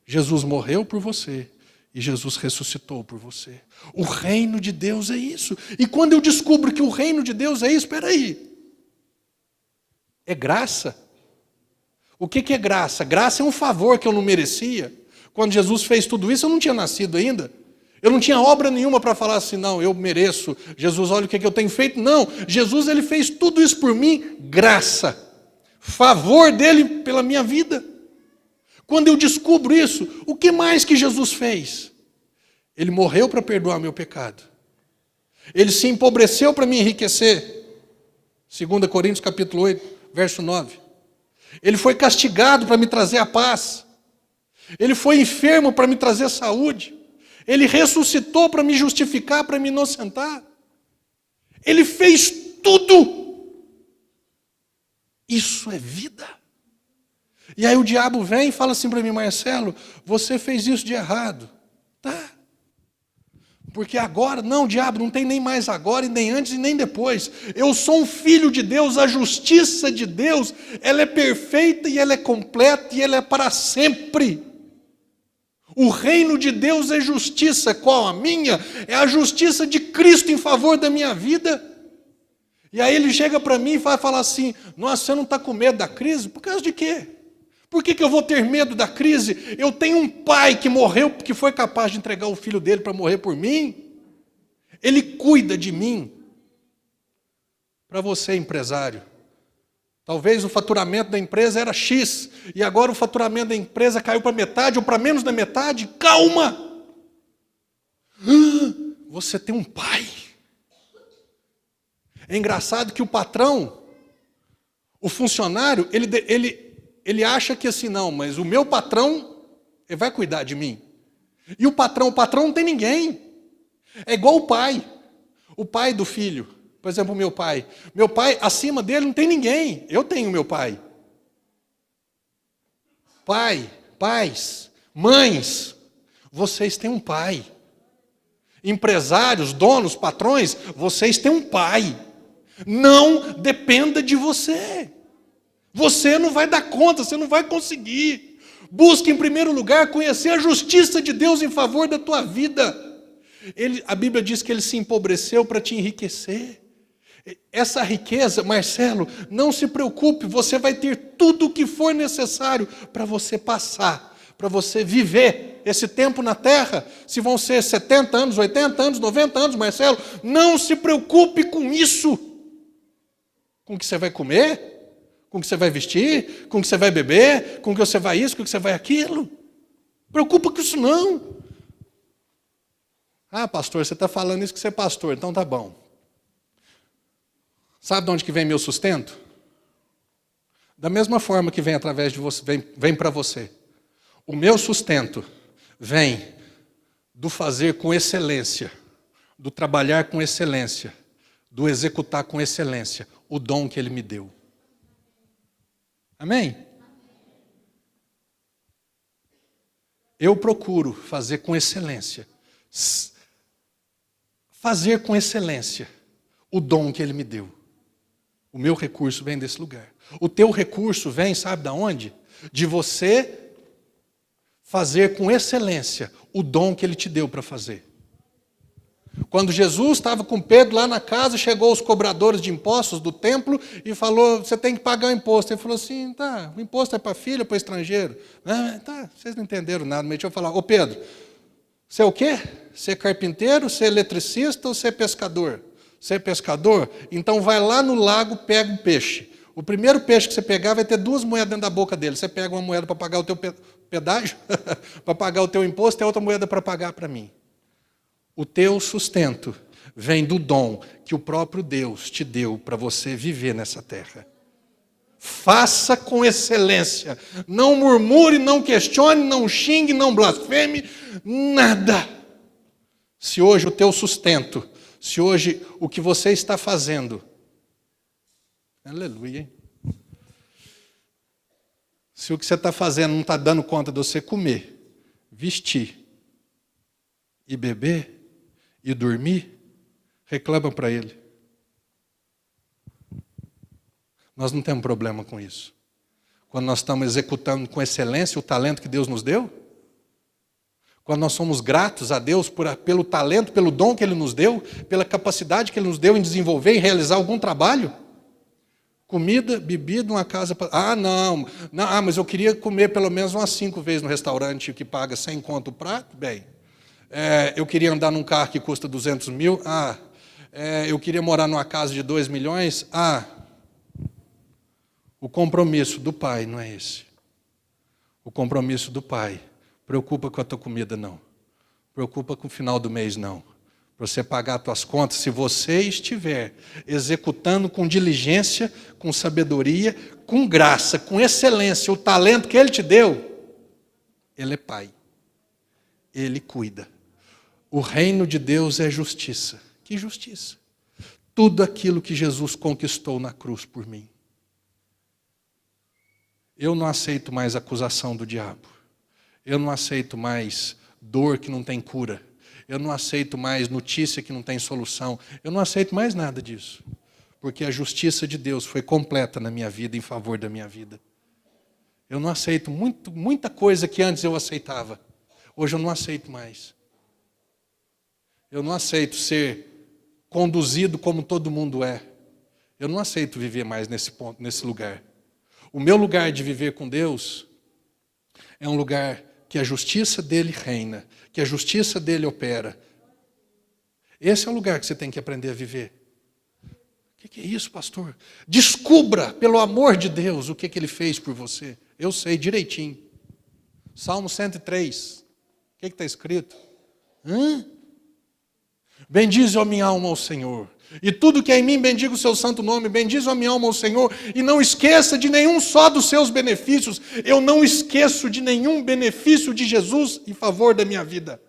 Jesus morreu por você e Jesus ressuscitou por você. O reino de Deus é isso. E quando eu descubro que o reino de Deus é isso, espera aí. É graça. O que é graça? Graça é um favor que eu não merecia. Quando Jesus fez tudo isso, eu não tinha nascido ainda. Eu não tinha obra nenhuma para falar assim, não, eu mereço. Jesus, olha o que eu tenho feito. Não, Jesus, ele fez tudo isso por mim, graça. Favor dele pela minha vida. Quando eu descubro isso, o que mais que Jesus fez? Ele morreu para perdoar meu pecado. Ele se empobreceu para me enriquecer. 2 Coríntios capítulo 8, verso 9. Ele foi castigado para me trazer a paz. Ele foi enfermo para me trazer saúde. Ele ressuscitou para me justificar, para me inocentar. Ele fez tudo. Isso é vida. E aí o diabo vem e fala assim para mim, Marcelo, você fez isso de errado. Tá. Porque agora, não, diabo, não tem nem mais agora, e nem antes, e nem depois. Eu sou um filho de Deus, a justiça de Deus, ela é perfeita, e ela é completa, e ela é para sempre. O reino de Deus é justiça. Qual a minha? É a justiça de Cristo em favor da minha vida. E aí ele chega para mim e vai falar assim, nossa, você não está com medo da crise? Por causa de quê? Por que eu vou ter medo da crise? Eu tenho um pai que morreu, que foi capaz de entregar o filho dele para morrer por mim. Ele cuida de mim. Para você, empresário, talvez o faturamento da empresa era X, e agora o faturamento da empresa caiu para metade ou para menos da metade. Calma! Você tem um pai. É engraçado que o patrão, o funcionário, ele acha que assim, não, mas o meu patrão ele vai cuidar de mim. E o patrão não tem ninguém. É igual o pai do filho. Por exemplo, o meu pai. Meu pai, acima dele não tem ninguém. Eu tenho meu pai. Pais, mães, vocês têm um pai. Empresários, donos, patrões, vocês têm um pai. Não dependa de você. Você não vai dar conta, você não vai conseguir. Busque em primeiro lugar conhecer a justiça de Deus em favor da tua vida. A Bíblia diz que ele se empobreceu para te enriquecer. Essa riqueza, Marcelo, não se preocupe, você vai ter tudo o que for necessário para você passar, para você viver esse tempo na terra. Se vão ser 70 anos, 80 anos, 90 anos, Marcelo, não se preocupe com isso. Com o que você vai comer, com o que você vai vestir, com o que você vai beber, com o que você vai isso, com o que você vai aquilo. Preocupa com isso não. Ah, pastor, você está falando isso que você é pastor, então tá bom. Sabe de onde que vem meu sustento? Da mesma forma que vem através de você, vem para você. O meu sustento vem do fazer com excelência, do trabalhar com excelência, do executar com excelência o dom que Ele me deu. Amém? Eu procuro fazer com excelência. Fazer com excelência o dom que Ele me deu. O meu recurso vem desse lugar. O teu recurso vem, sabe de onde? De você fazer com excelência o dom que Ele te deu para fazer. Quando Jesus estava com Pedro lá na casa, chegou os cobradores de impostos do templo e falou, você tem que pagar o imposto. Ele falou assim, tá, o imposto é para filho ou para estrangeiro? Ah, tá, vocês não entenderam nada, mas deixa eu falar. Ô Pedro, você é o quê? Você é carpinteiro, você é eletricista ou você é pescador? Você é pescador? Então vai lá no lago, pega um peixe. O primeiro peixe que você pegar vai ter 2 moedas dentro da boca dele. Você pega uma moeda para pagar o teu pedágio, para pagar o teu imposto, e outra moeda para pagar para mim. O teu sustento vem do dom que o próprio Deus te deu para você viver nessa terra. Faça com excelência. Não murmure, não questione, não xingue, não blasfeme, nada. Se hoje o teu sustento, se hoje o que você está fazendo, aleluia, hein? Se o que você está fazendo não está dando conta de você comer, vestir e beber e dormir, reclama para Ele. Nós não temos problema com isso. Quando nós estamos executando com excelência o talento que Deus nos deu, quando nós somos gratos a Deus pelo talento, pelo dom que Ele nos deu, pela capacidade que Ele nos deu em desenvolver e realizar algum trabalho, comida, bebida, uma casa... mas eu queria comer pelo menos umas 5 vezes no restaurante que paga 100 conto o prato, bem. Eu queria andar num carro que custa 200 mil, eu queria morar numa casa de 2 milhões, o compromisso do pai não é esse. O compromisso do pai, preocupa com a tua comida não, preocupa com o final do mês não. Para você pagar as tuas contas, se você estiver executando com diligência, com sabedoria, com graça, com excelência, o talento que Ele te deu, Ele é Pai. Ele cuida. O reino de Deus é justiça. Que justiça? Tudo aquilo que Jesus conquistou na cruz por mim. Eu não aceito mais acusação do diabo. Eu não aceito mais dor que não tem cura. Eu não aceito mais notícia que não tem solução. Eu não aceito mais nada disso. Porque a justiça de Deus foi completa na minha vida, em favor da minha vida. Eu não aceito muita coisa que antes eu aceitava. Hoje eu não aceito mais. Eu não aceito ser conduzido como todo mundo é. Eu não aceito viver mais nesse lugar. O meu lugar de viver com Deus é um lugar que a justiça dele reina, que a justiça dele opera. Esse é o lugar que você tem que aprender a viver. O que é isso, pastor? Descubra, pelo amor de Deus, o que Ele fez por você. Eu sei direitinho. Salmo 103. O que está escrito? Bendize a minha alma ao Senhor. E tudo que é em mim, bendiga o seu santo nome. Bendize a minha alma ao Senhor. E não esqueça de nenhum só dos seus benefícios. Eu não esqueço de nenhum benefício de Jesus em favor da minha vida.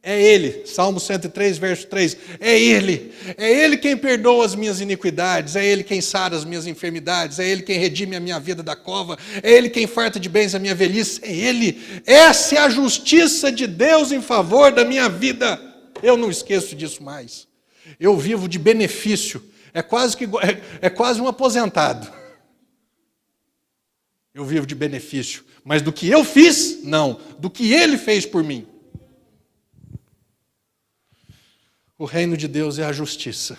É Ele, Salmo 103, verso 3. É Ele quem perdoa as minhas iniquidades. É Ele quem sara as minhas enfermidades. É Ele quem redime a minha vida da cova. É Ele quem farta de bens a minha velhice. É Ele. Essa é a justiça de Deus em favor da minha vida. Eu não esqueço disso mais. Eu vivo de benefício. É quase um aposentado. Eu vivo de benefício. Mas do que eu fiz, não. Do que Ele fez por mim. O reino de Deus é a justiça.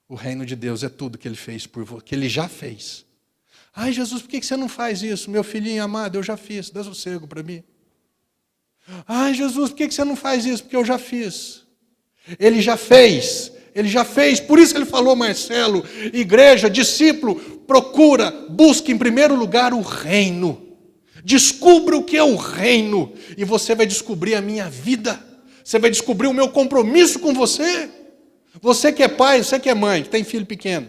O reino de Deus é tudo que Ele fez por você, que Ele já fez. Ai, Jesus, por que você não faz isso? Meu filhinho amado, eu já fiz. Dá sossego para mim. Ai, Jesus, por que você não faz isso? Porque eu já fiz. Ele já fez. Ele já fez. Por isso Ele falou, Marcelo, igreja, discípulo, procura, busque em primeiro lugar o reino. Descubra o que é o reino. E você vai descobrir a minha vida. Você vai descobrir o meu compromisso com você. Você que é pai, você que é mãe, que tem filho pequeno.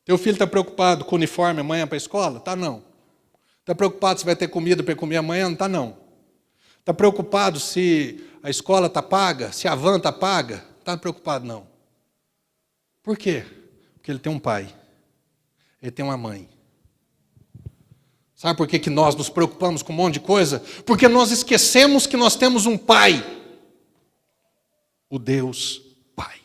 Teu filho está preocupado com o uniforme amanhã para a escola? Tá, não. Está preocupado se vai ter comida para comer amanhã? Não está, não. Está preocupado se a escola está paga? Se a van está paga? Não está preocupado, não. Por quê? Porque ele tem um pai. Ele tem uma mãe. Sabe por que nós nos preocupamos com um monte de coisa? Porque nós esquecemos que nós temos um pai. O Deus Pai.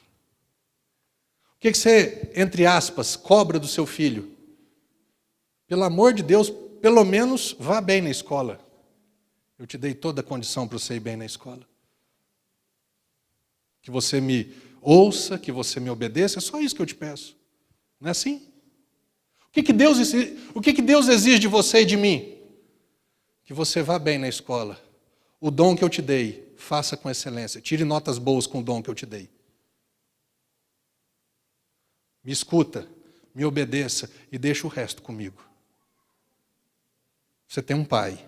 O que você, entre aspas, cobra do seu filho? Pelo amor de Deus, pelo menos vá bem na escola. Eu te dei toda a condição para você ir bem na escola. Que você me ouça, que você me obedeça, é só isso que eu te peço. Não é assim? O que Deus exige de você e de mim? Que você vá bem na escola. O dom que eu te dei, faça com excelência. Tire notas boas com o dom que eu te dei. Me escuta, me obedeça e deixa o resto comigo. Você tem um pai.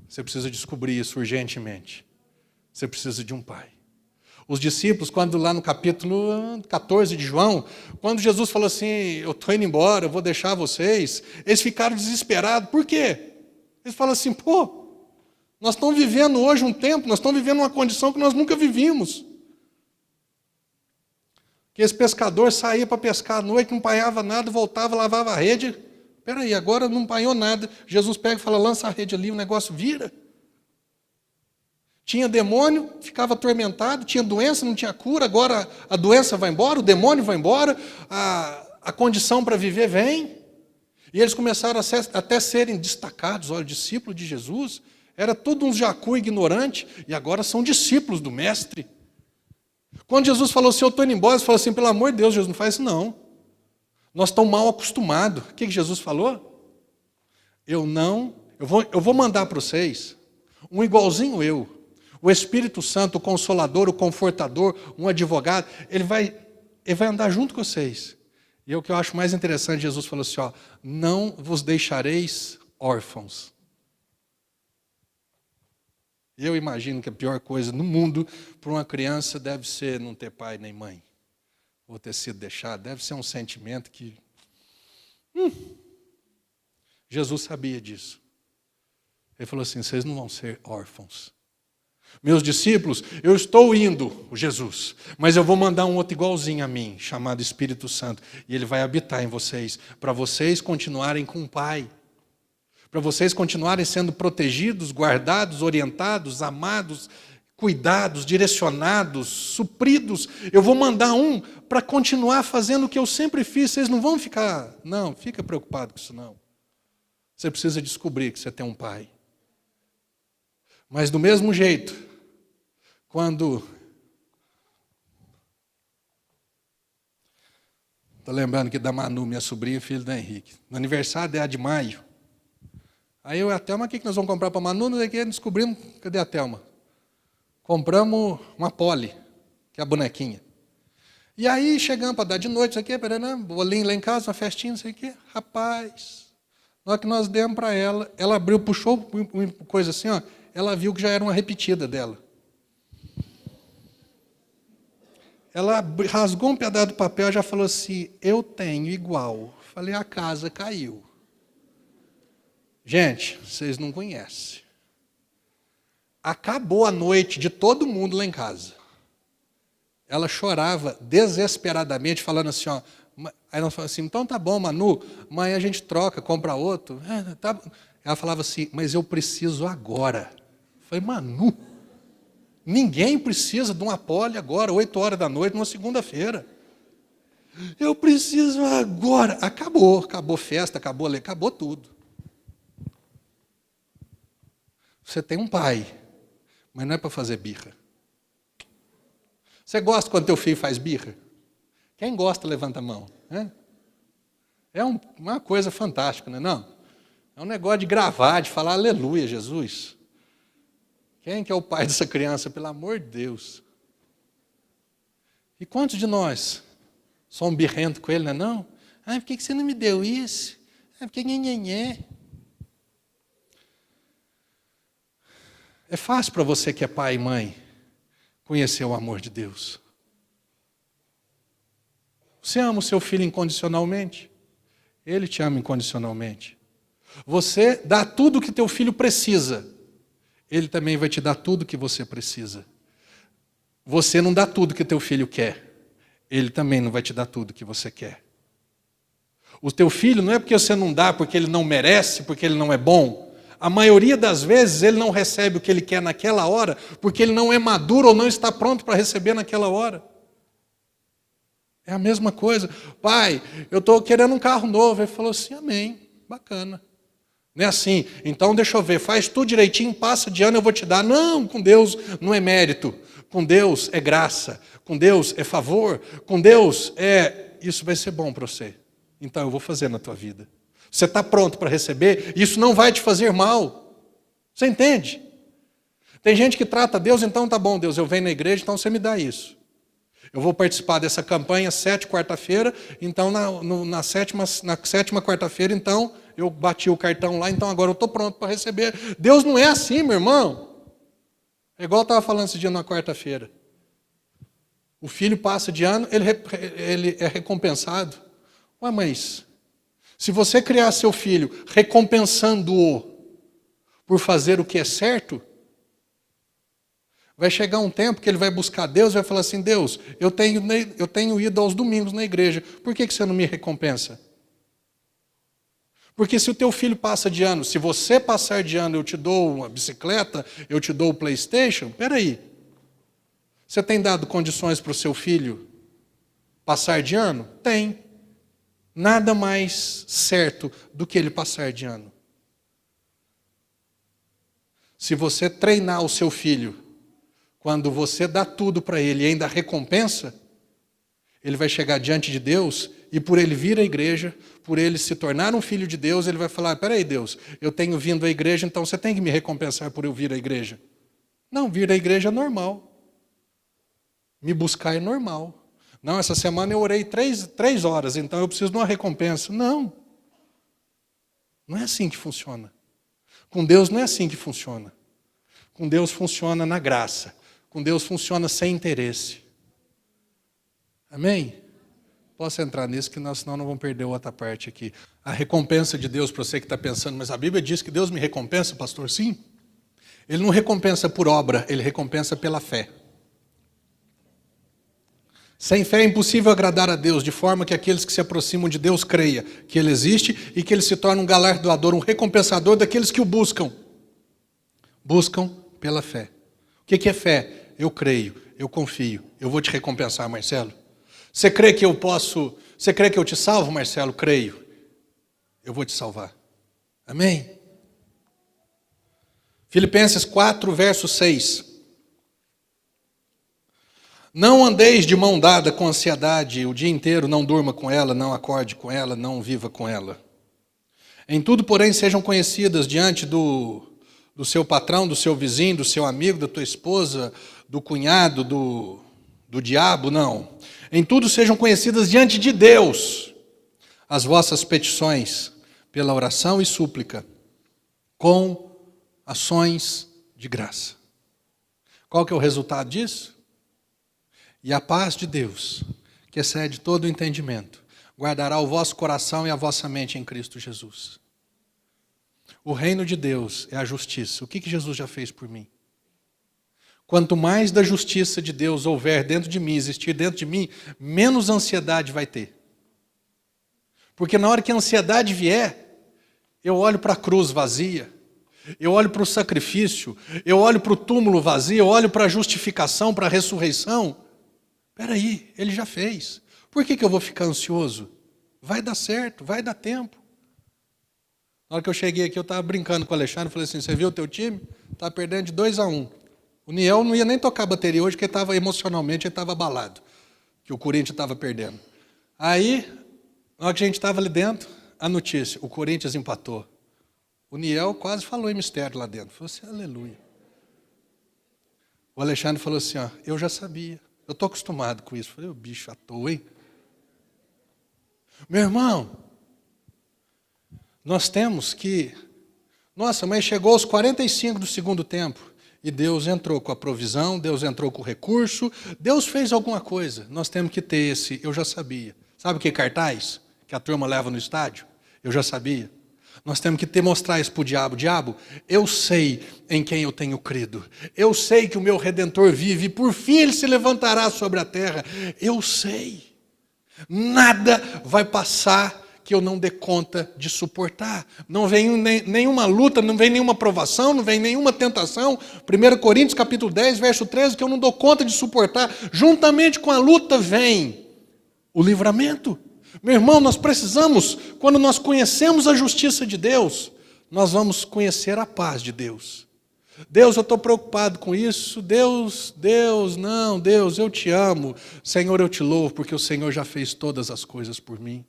Você precisa descobrir isso urgentemente. Você precisa de um pai. Os discípulos, quando lá no capítulo 14 de João, quando Jesus falou assim, eu estou indo embora, eu vou deixar vocês, eles ficaram desesperados. Por quê? Eles falaram assim, nós estamos vivendo hoje um tempo, nós estamos vivendo uma condição que nós nunca vivimos. Que esse pescador saía para pescar à noite, não apanhava nada, voltava, lavava a rede. Espera aí, agora não apanhou nada. Jesus pega e fala, lança a rede ali, o negócio vira. Tinha demônio, ficava atormentado, tinha doença, não tinha cura, agora a doença vai embora, o demônio vai embora, a condição para viver vem. E eles começaram até serem destacados, olha, discípulos de Jesus, era todo um jacu ignorante, e agora são discípulos do Mestre. Quando Jesus falou assim, eu estou indo embora, eles falaram assim, pelo amor de Deus, Jesus, não faz isso não. Nós estamos mal acostumados. O que Jesus falou? Eu vou mandar para vocês um igualzinho eu. O Espírito Santo, o Consolador, o Confortador, um advogado, ele vai andar junto com vocês. E é o que eu acho mais interessante, Jesus falou assim, não vos deixareis órfãos. Eu imagino que a pior coisa no mundo para uma criança deve ser não ter pai nem mãe, ou ter sido deixado, deve ser um sentimento que... Jesus sabia disso. Ele falou assim, vocês não vão ser órfãos. Meus discípulos, eu estou indo, Jesus, mas eu vou mandar um outro igualzinho a mim, chamado Espírito Santo, e ele vai habitar em vocês, para vocês continuarem com o Pai, para vocês continuarem sendo protegidos, guardados, orientados, amados, cuidados, direcionados, supridos. Eu vou mandar um para continuar fazendo o que eu sempre fiz, vocês não vão ficar, não, fica preocupado com isso não. Você precisa descobrir que você tem um Pai. Mas do mesmo jeito, quando... Estou lembrando que da Manu, minha sobrinha, filho da Henrique. No aniversário dela de maio. Aí eu e a Thelma, o que nós vamos comprar para a Manu? Nós aqui descobrimos, cadê a Thelma? Compramos uma Polly, que é a bonequinha. E aí chegamos para dar de noite, isso aqui, bolinho lá em casa, uma festinha, não sei o quê. Rapaz, na hora que nós demos para ela, ela abriu, puxou uma coisa assim, ela viu que já era uma repetida dela. Ela rasgou um pedaço do papel e já falou assim, eu tenho igual. Falei, a casa caiu. Gente, vocês não conhecem. Acabou a noite de todo mundo lá em casa. Ela chorava desesperadamente, falando assim, aí nós falamos assim, então tá bom, Manu, amanhã a gente troca, compra outro. Tá. Ela falava assim, mas eu preciso agora. Eu falei, Manu, ninguém precisa de uma Polly agora, 8 horas da noite, numa segunda-feira. Eu preciso agora. Acabou festa, acabou tudo. Você tem um pai, mas não é para fazer birra. Você gosta quando teu filho faz birra? Quem gosta, levanta a mão. É uma coisa fantástica, não é não? É um negócio de gravar, de falar aleluia, Jesus. Quem que é o pai dessa criança? Pelo amor de Deus. E quantos de nós somos birrentos com ele, não é não? Por que você não me deu isso? Porque nhenhenhé. É fácil para você que é pai e mãe conhecer o amor de Deus. Você ama o seu filho incondicionalmente? Ele te ama incondicionalmente. Você dá tudo o que teu filho precisa. Ele também vai te dar tudo o que você precisa. Você não dá tudo o que teu filho quer. Ele também não vai te dar tudo o que você quer. O teu filho não é porque você não dá, porque ele não merece, porque ele não é bom. A maioria das vezes ele não recebe o que ele quer naquela hora, porque ele não é maduro ou não está pronto para receber naquela hora. É a mesma coisa. Pai, eu estou querendo um carro novo. Ele falou assim, amém, bacana. Não é assim, então deixa eu ver, faz tudo direitinho, passa de ano, eu vou te dar. Não, com Deus não é mérito, com Deus é graça, com Deus é favor, com Deus isso vai ser bom para você. Então eu vou fazer na tua vida. Você está pronto para receber? Isso não vai te fazer mal. Você entende? Tem gente que trata Deus, então tá bom, Deus, eu venho na igreja, então você me dá isso. Eu vou participar dessa campanha 7 quarta-feira, então na sétima quarta-feira, então eu bati o cartão lá, então agora eu estou pronto para receber. Deus não é assim, meu irmão. É igual eu estava falando esse dia na quarta-feira. O filho passa de ano, ele é recompensado. Ué, mas se você criar seu filho recompensando-o por fazer o que é certo, vai chegar um tempo que ele vai buscar Deus e vai falar assim, Deus, eu tenho ido aos domingos na igreja, por que você não me recompensa? Porque se o teu filho passa de ano, se você passar de ano, eu te dou uma bicicleta, eu te dou o PlayStation, peraí. Você tem dado condições para o seu filho passar de ano? Tem. Nada mais certo do que ele passar de ano. Se você treinar o seu filho, quando você dá tudo para ele e ainda recompensa, ele vai chegar diante de Deus e por ele vir à igreja, por ele se tornar um filho de Deus, ele vai falar, peraí Deus, eu tenho vindo à igreja, então você tem que me recompensar por eu vir à igreja. Não, vir à igreja é normal. Me buscar é normal. Não, essa semana eu orei 3 horas, então eu preciso de uma recompensa. Não. Não é assim que funciona. Com Deus não é assim que funciona. Com Deus funciona na graça. Com Deus funciona sem interesse. Amém? Posso entrar nisso, que senão não vamos perder outra parte aqui. A recompensa de Deus, para você que está pensando, mas a Bíblia diz que Deus me recompensa, pastor? Sim. Ele não recompensa por obra, ele recompensa pela fé. Sem fé é impossível agradar a Deus, de forma que aqueles que se aproximam de Deus creia que Ele existe e que Ele se torna um galardoador, um recompensador daqueles que o buscam. Buscam pela fé. O que é fé? Eu creio, eu confio. Eu vou te recompensar, Marcelo. Você crê que eu posso... Você crê que eu te salvo, Marcelo? Creio. Eu vou te salvar. Amém? Filipenses 4, verso 6. Não andeis de mão dada com ansiedade o dia inteiro, não durma com ela, não acorde com ela, não viva com ela. Em tudo, porém, sejam conhecidas diante do seu patrão, do seu vizinho, do seu amigo, da tua esposa, do cunhado, do diabo, não. Em tudo sejam conhecidas diante de Deus as vossas petições, pela oração e súplica, com ações de graça. Qual que é o resultado disso? E a paz de Deus, que excede todo o entendimento, guardará o vosso coração e a vossa mente em Cristo Jesus. O reino de Deus é a justiça. O que Jesus já fez por mim? Quanto mais da justiça de Deus houver dentro de mim, existir dentro de mim, menos ansiedade vai ter. Porque na hora que a ansiedade vier, eu olho para a cruz vazia, eu olho para o sacrifício, eu olho para o túmulo vazio, eu olho para a justificação, para a ressurreição. Espera aí, ele já fez. Por que eu vou ficar ansioso? Vai dar certo, vai dar tempo. Na hora que eu cheguei aqui, eu estava brincando com o Alexandre, falei assim, você viu o teu time? Está perdendo de 2-1. O Niel não ia nem tocar bateria hoje, porque estava emocionalmente, ele estava abalado, que o Corinthians estava perdendo. Aí, na hora que a gente estava ali dentro, a notícia, o Corinthians empatou. O Niel quase falou em mistério lá dentro. Falou assim, aleluia. O Alexandre falou assim, ó, eu já sabia. Eu estou acostumado com isso. Falei, o bicho à toa, hein? Meu irmão, nós temos que... Nossa, mas chegou aos 45 do segundo tempo. E Deus entrou com a provisão, Deus entrou com o recurso. Deus fez alguma coisa. Nós temos que ter esse, eu já sabia. Sabe o que é cartaz? Que a turma leva no estádio? Eu já sabia. Nós temos que mostrar isso para o diabo. Diabo, eu sei em quem eu tenho crido. Eu sei que o meu Redentor vive e por fim ele se levantará sobre a terra. Eu sei. Nada vai passar que eu não dê conta de suportar. Não vem nenhuma luta, não vem nenhuma provação, não vem nenhuma tentação. 1 Coríntios capítulo 10, verso 13, que eu não dou conta de suportar. Juntamente com a luta vem o livramento. Meu irmão, nós precisamos, quando nós conhecemos a justiça de Deus, nós vamos conhecer a paz de Deus. Deus, eu estou preocupado com isso. Deus, eu te amo. Senhor, eu te louvo, porque o Senhor já fez todas as coisas por mim.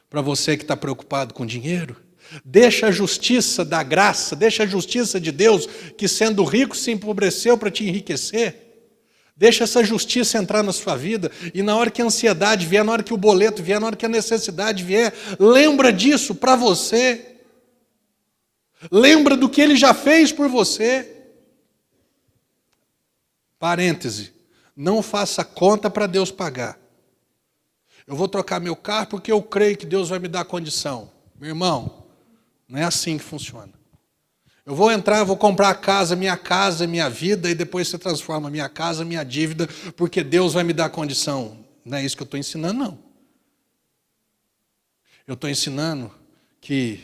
Para você que está preocupado com dinheiro, deixa a justiça da graça, deixa a justiça de Deus, que sendo rico se empobreceu para te enriquecer. Deixa essa justiça entrar na sua vida e na hora que a ansiedade vier, na hora que o boleto vier, na hora que a necessidade vier, lembra disso para você. Lembra do que Ele já fez por você. Parêntese, não faça conta para Deus pagar. Eu vou trocar meu carro porque eu creio que Deus vai me dar condição. Meu irmão, não é assim que funciona. Eu vou entrar, vou comprar a casa, minha vida, e depois você transforma minha casa, minha dívida, porque Deus vai me dar condição. Não é isso que eu estou ensinando, não. Eu estou ensinando que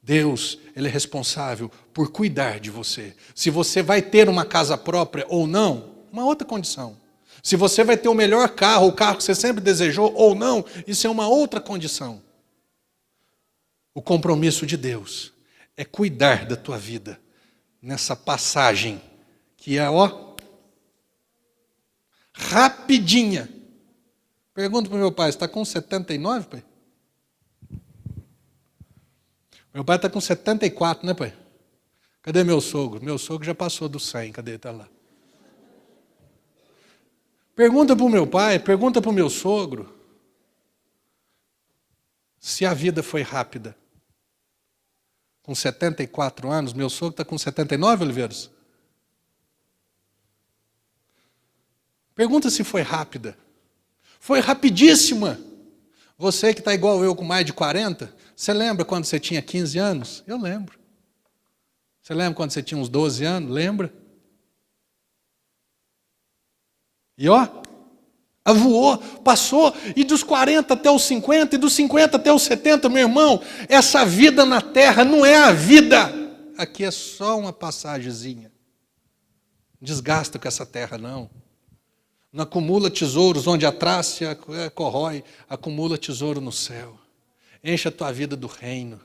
Deus, Ele é responsável por cuidar de você. Se você vai ter uma casa própria ou não, uma outra condição. Se você vai ter o melhor carro, o carro que você sempre desejou ou não, isso é uma outra condição. O compromisso de Deus é cuidar da tua vida nessa passagem que é, rapidinha. Pergunto para o meu pai, você está com 79, pai? Meu pai está com 74, né, pai? Cadê meu sogro? Meu sogro já passou dos 100, cadê ele? Está lá. Pergunta para o meu pai, pergunta para o meu sogro, se a vida foi rápida. Com 74 anos, meu sogro está com 79, Oliveiros? Pergunta se foi rápida. Foi rapidíssima. Você que está igual eu com mais de 40, você lembra quando você tinha 15 anos? Eu lembro. Você lembra quando você tinha uns 12 anos? Lembra? E voou, passou, e dos 40 até os 50, e dos 50 até os 70, meu irmão, essa vida na terra não é a vida. Aqui é só uma passagemzinha. Não desgasta com essa terra, não. Não acumula tesouros onde a traça corrói, acumula tesouro no céu. Enche a tua vida do reino.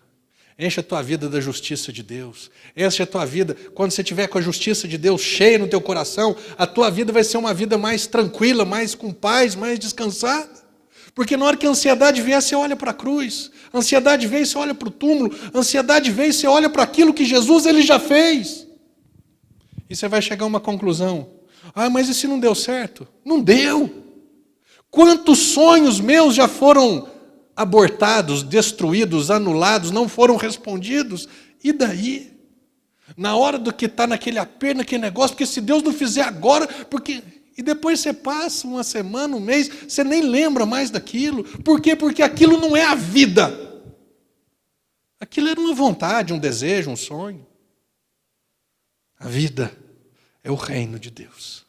Enche a tua vida da justiça de Deus. Enche a tua vida, quando você estiver com a justiça de Deus cheia no teu coração, a tua vida vai ser uma vida mais tranquila, mais com paz, mais descansada. Porque na hora que a ansiedade vier, você olha para a cruz. A ansiedade vem, você olha para o túmulo. A ansiedade vem, você olha para aquilo que Jesus ele já fez. E você vai chegar a uma conclusão. Mas e se não deu certo? Não deu. Quantos sonhos meus já foram abortados, destruídos, anulados, não foram respondidos? E daí? Na hora do que está naquele aperto, naquele negócio, porque se Deus não fizer agora, porque... E depois você passa uma semana, um mês, você nem lembra mais daquilo. Por quê? Porque aquilo não é a vida. Aquilo era uma vontade, um desejo, um sonho. A vida é o reino de Deus.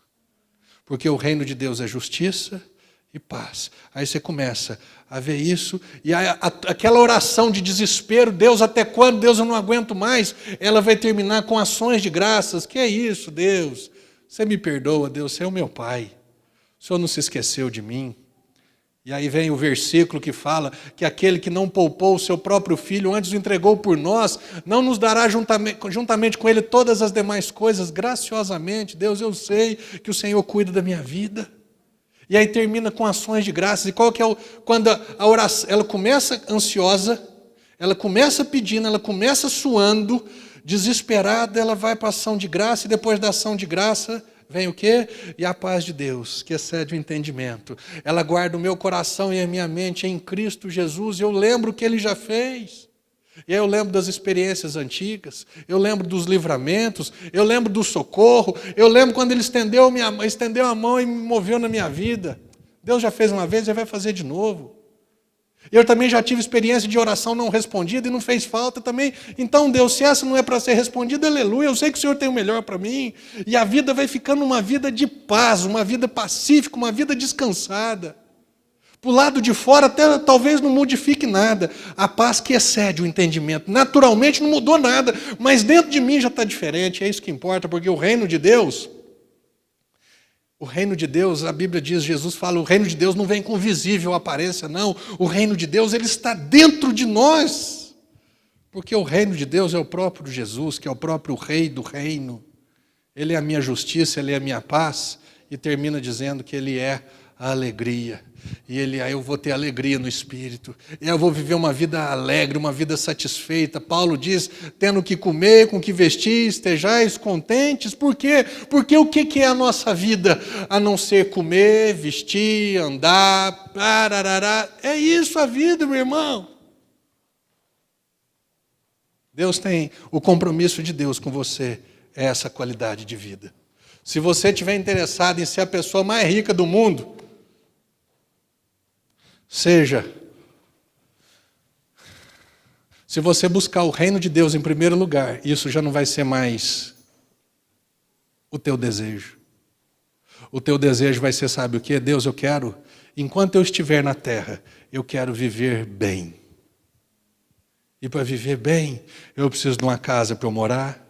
Porque o reino de Deus é justiça e paz. Aí você começa a ver isso, e aquela oração de desespero, Deus, até quando? Deus, eu não aguento mais. Ela vai terminar com ações de graças. Que é isso, Deus? Você me perdoa, Deus, você é o meu Pai. O Senhor não se esqueceu de mim. E aí vem o versículo que fala que aquele que não poupou o seu próprio filho, antes o entregou por nós, não nos dará juntamente com ele todas as demais coisas, graciosamente. Deus, eu sei que o Senhor cuida da minha vida. E aí termina com ações de graças. E qual que é quando a oração, ela começa ansiosa, ela começa pedindo, ela começa suando, desesperada, ela vai para a ação de graça, e depois da ação de graça vem o quê? E a paz de Deus, que excede o entendimento. Ela guarda o meu coração e a minha mente em Cristo Jesus, e eu lembro o que Ele já fez. E aí eu lembro das experiências antigas, eu lembro dos livramentos, eu lembro do socorro, eu lembro quando Ele estendeu a mão e me moveu na minha vida. Deus já fez uma vez, Ele vai fazer de novo. Eu também já tive experiência de oração não respondida e não fez falta também. Então, Deus, se essa não é para ser respondida, aleluia, eu sei que o Senhor tem o melhor para mim. E a vida vai ficando uma vida de paz, uma vida pacífica, uma vida descansada. Para o lado de fora até talvez não modifique nada. A paz que excede o entendimento. Naturalmente não mudou nada, mas dentro de mim já está diferente. É isso que importa, porque o reino de Deus... O reino de Deus, a Bíblia diz, Jesus fala, o reino de Deus não vem com visível aparência, não. O reino de Deus, ele está dentro de nós. Porque o reino de Deus é o próprio Jesus, que é o próprio rei do reino. Ele é a minha justiça, ele é a minha paz. E termina dizendo que ele é a alegria. E aí eu vou ter alegria no Espírito. E eu vou viver uma vida alegre, uma vida satisfeita. Paulo diz, tendo que comer, com que vestir, estejais contentes. Por quê? Porque o que é a nossa vida? A não ser comer, vestir, andar, ararará. É isso a vida, meu irmão. Deus tem, o compromisso de Deus com você é essa qualidade de vida. Se você estiver interessado em ser a pessoa mais rica do mundo, seja. Se você buscar o reino de Deus em primeiro lugar, isso já não vai ser mais o teu desejo. O teu desejo vai ser, sabe o quê? Deus, eu quero, enquanto eu estiver na terra, eu quero viver bem. E para viver bem, eu preciso de uma casa para eu morar,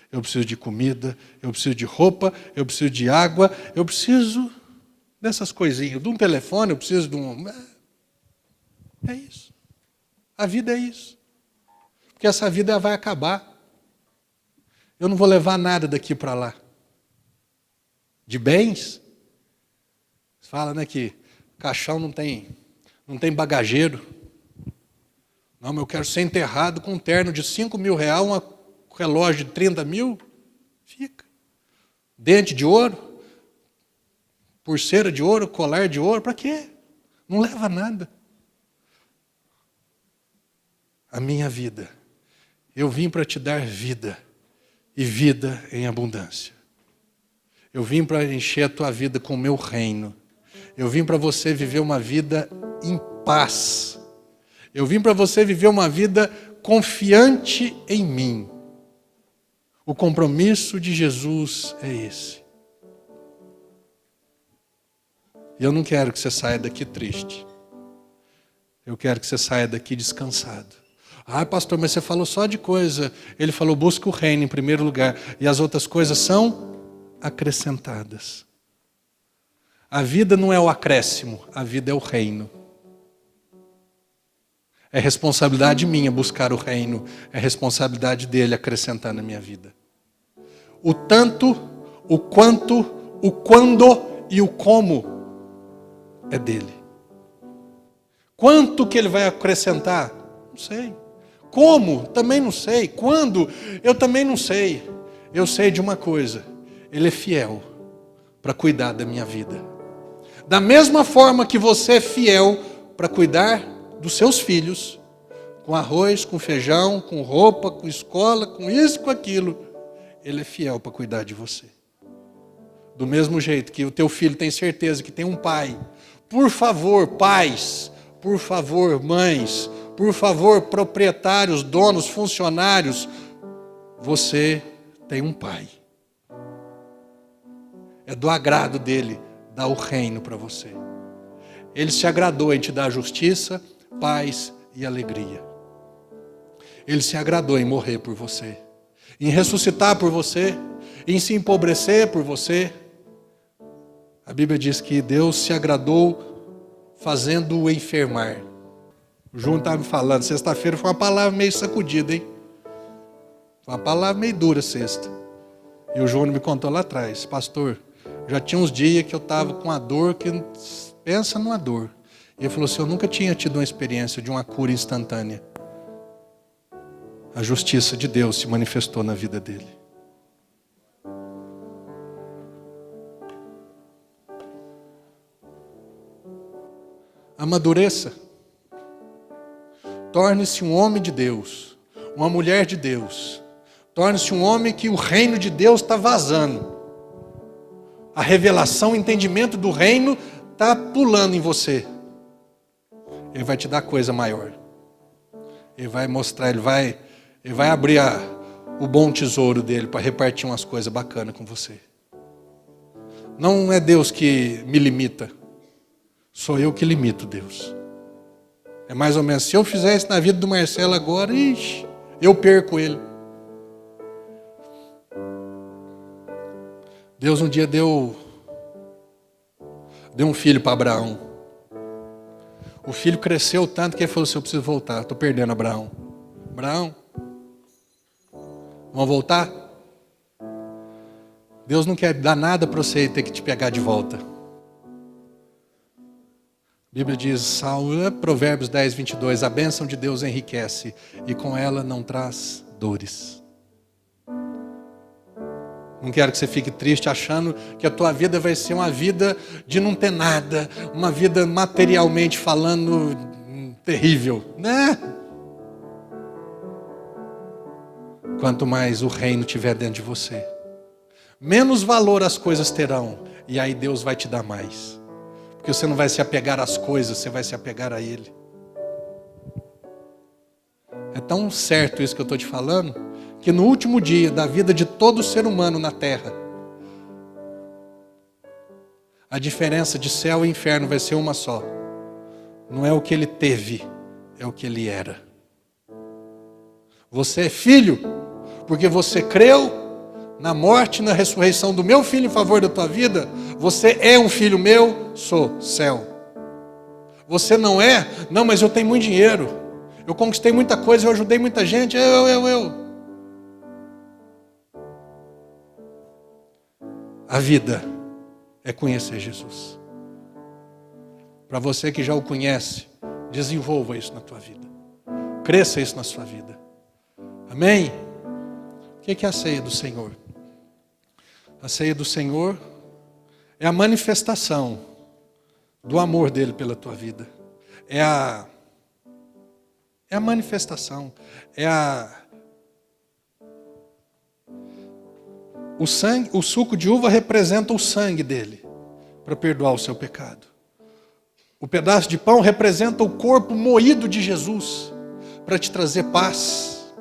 eu preciso de comida, eu preciso de roupa, eu preciso de água, eu preciso dessas coisinhas. De um telefone, eu preciso de um... É isso. A vida é isso. Porque essa vida vai acabar. Eu não vou levar nada daqui para lá. De bens. Fala, né, que caixão não tem bagageiro. Não, mas eu quero ser enterrado com um terno de 5 mil reais, um relógio de 30 mil. Fica. Dente de ouro, pulseira de ouro, colar de ouro, para quê? Não leva nada. A minha vida, eu vim para te dar vida, e vida em abundância. Eu vim para encher a tua vida com o meu reino. Eu vim para você viver uma vida em paz. Eu vim para você viver uma vida confiante em mim. O compromisso de Jesus é esse. E eu não quero que você saia daqui triste. Eu quero que você saia daqui descansado. Ah, pastor, mas você falou só de coisa. Ele falou, busca o reino em primeiro lugar. E as outras coisas são acrescentadas. A vida não é o acréscimo, a vida é o reino. É responsabilidade minha buscar o reino. É responsabilidade dele acrescentar na minha vida. O tanto, o quanto, o quando e o como é dele. Quanto que ele vai acrescentar? Não sei. Como? Também não sei. Quando? Eu também não sei. Eu sei de uma coisa. Ele é fiel para cuidar da minha vida. Da mesma forma que você é fiel para cuidar dos seus filhos, com arroz, com feijão, com roupa, com escola, com isso, com aquilo, ele é fiel para cuidar de você. Do mesmo jeito que o teu filho tem certeza que tem um pai. Por favor, pais, por favor, mães, por favor, proprietários, donos, funcionários, você tem um pai. É do agrado dele dar o reino para você. Ele se agradou em te dar justiça, paz e alegria. Ele se agradou em morrer por você, em ressuscitar por você, em se empobrecer por você. A Bíblia diz que Deus se agradou fazendo-o enfermar. O João estava me falando, sexta-feira foi uma palavra meio sacudida, hein? Foi uma palavra meio dura sexta. E o João me contou lá atrás, pastor, já tinha uns dias que eu estava com a dor que pensa numa dor. E ele falou assim, eu nunca tinha tido uma experiência de uma cura instantânea. A justiça de Deus se manifestou na vida dele. Amadureça. Torne-se um homem de Deus, uma mulher de Deus. Torne-se um homem que o reino de Deus está vazando. A revelação, o entendimento do reino está pulando em você. Ele vai te dar coisa maior. Ele vai mostrar, ele vai abrir o bom tesouro dele para repartir umas coisas bacanas com você. Não é Deus que me limita. Sou eu que limito Deus. É mais ou menos, se eu fizer isso na vida do Marcelo agora, eu perco ele. Deus um dia deu um filho para Abraão. O filho cresceu tanto que ele falou assim, eu preciso voltar, estou perdendo Abraão. Abraão, vamos voltar? Deus não quer dar nada para você ter que te pegar de volta. A Bíblia diz, Provérbios 10, 22, a bênção de Deus enriquece e com ela não traz dores. Não quero que você fique triste achando que a tua vida vai ser uma vida de não ter nada, uma vida materialmente falando terrível, né? Quanto mais o reino estiver dentro de você, menos valor as coisas terão. E aí Deus vai te dar mais. Porque você não vai se apegar às coisas, você vai se apegar a Ele. É tão certo isso que eu estou te falando, que no último dia da vida de todo ser humano na terra, a diferença de céu e inferno vai ser uma só. Não é o que ele teve, é o que ele era. Você é filho, porque você creu na morte e na ressurreição do meu filho em favor da tua vida. Você é um filho meu, sou céu. Você não é, não, mas eu tenho muito dinheiro, eu conquistei muita coisa, eu ajudei muita gente, eu. A vida é conhecer Jesus. Para você que já o conhece, desenvolva isso na tua vida. Cresça isso na sua vida. Amém? O que é a ceia do Senhor? A ceia do Senhor é a manifestação do amor dele pela tua vida. É a manifestação. O suco de uva representa o sangue dele para perdoar o seu pecado. O pedaço de pão representa o corpo moído de Jesus para te trazer paz.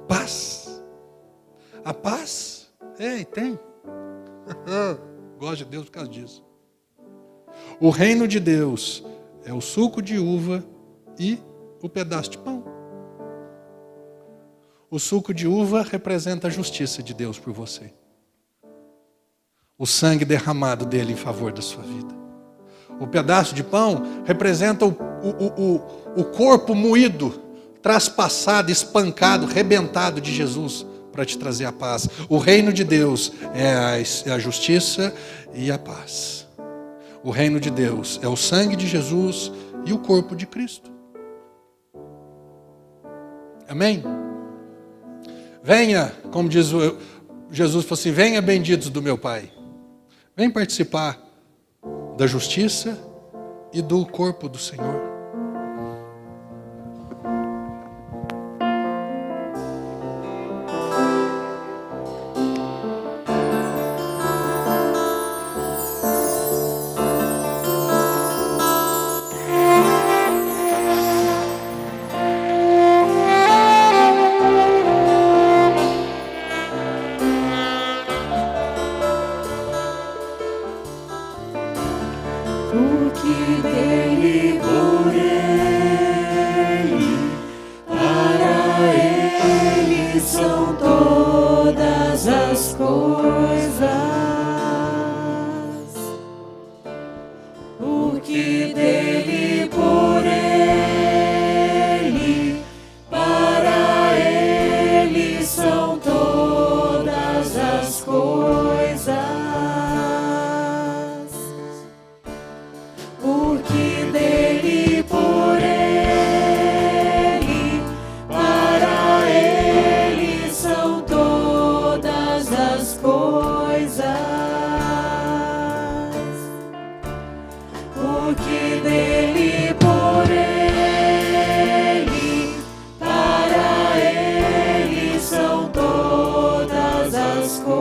Paz. A paz, tem. Gosto de Deus por causa disso. O reino de Deus é o suco de uva e o pedaço de pão. O suco de uva representa a justiça de Deus por você. O sangue derramado dele em favor da sua vida. O pedaço de pão representa o corpo moído, traspassado, espancado, rebentado de Jesus para te trazer a paz. O reino de Deus é a justiça e a paz. O reino de Deus é o sangue de Jesus e o corpo de Cristo. Amém? Venha, como diz Jesus, falou assim: venha, benditos do meu Pai. Vem participar da justiça e do corpo do Senhor. Porque dele, por ele, para ele são todas as coisas. Porque dele, por ele, para ele são todas as coisas. Porque dele, por ele, para ele são todas as coisas. Porque dele, por ele, para ele são todas as coisas.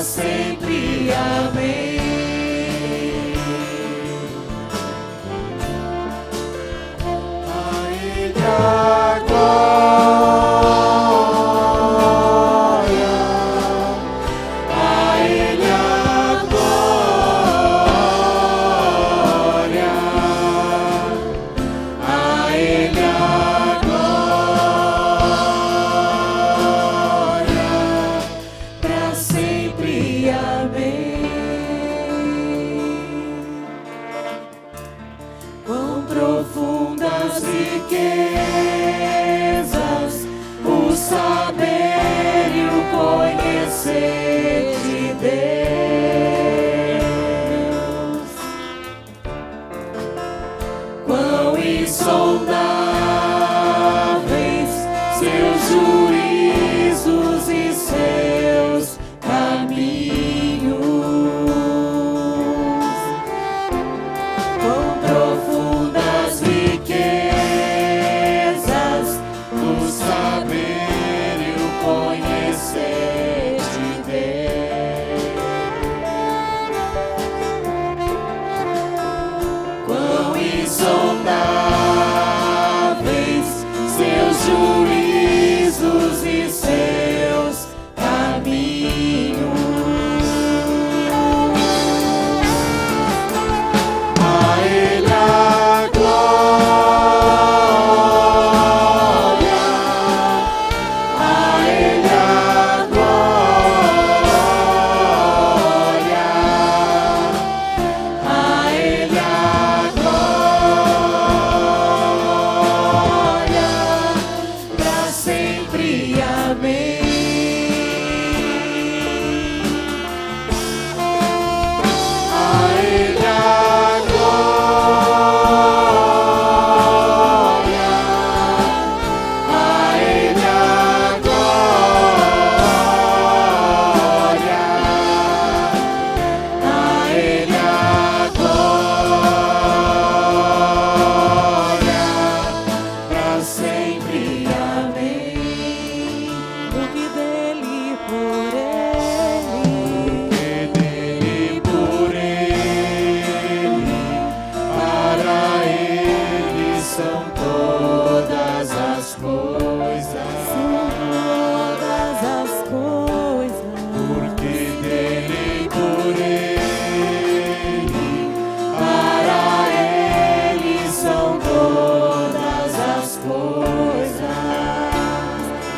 Sempre, amém. A ele a glória, a ele a glória, a ele a glória, pra sempre, amém. Quão profundas riquezas o saber e o conhecer de Deus. juízos e seus caminhos. Quão profundas riquezas o saber e o conhecer de Deus. Quão insondáveis seus juízos e seus caminhos. A Ele a glória, a Ele a glória, a Ele a glória, para sempre. Amém. A Ele a glória, a Ele a glória, a Ele a glória, para sempre. Amém. Porque dele, por ele, para ele são todas as coisas. Todas as coisas. Porque dele, por ele, para ele são todas as coisas.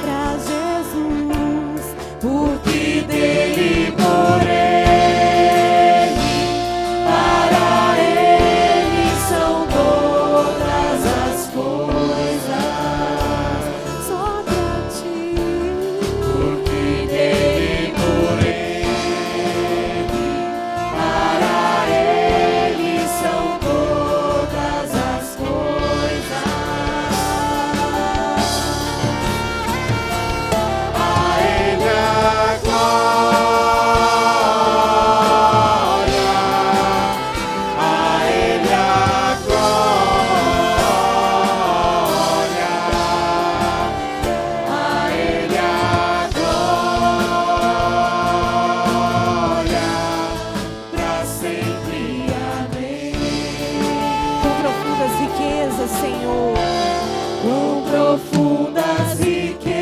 Pra Jesus, Porque dele, por ele, para ele são todas as coisas. só pra ti. Porque dele, por ele, para ele são todas as coisas. A Ele a glória, a Ele a glória, a Ele a glória, para sempre. Amém. Com profundas riquezas, Senhor. Quão profundas riquezas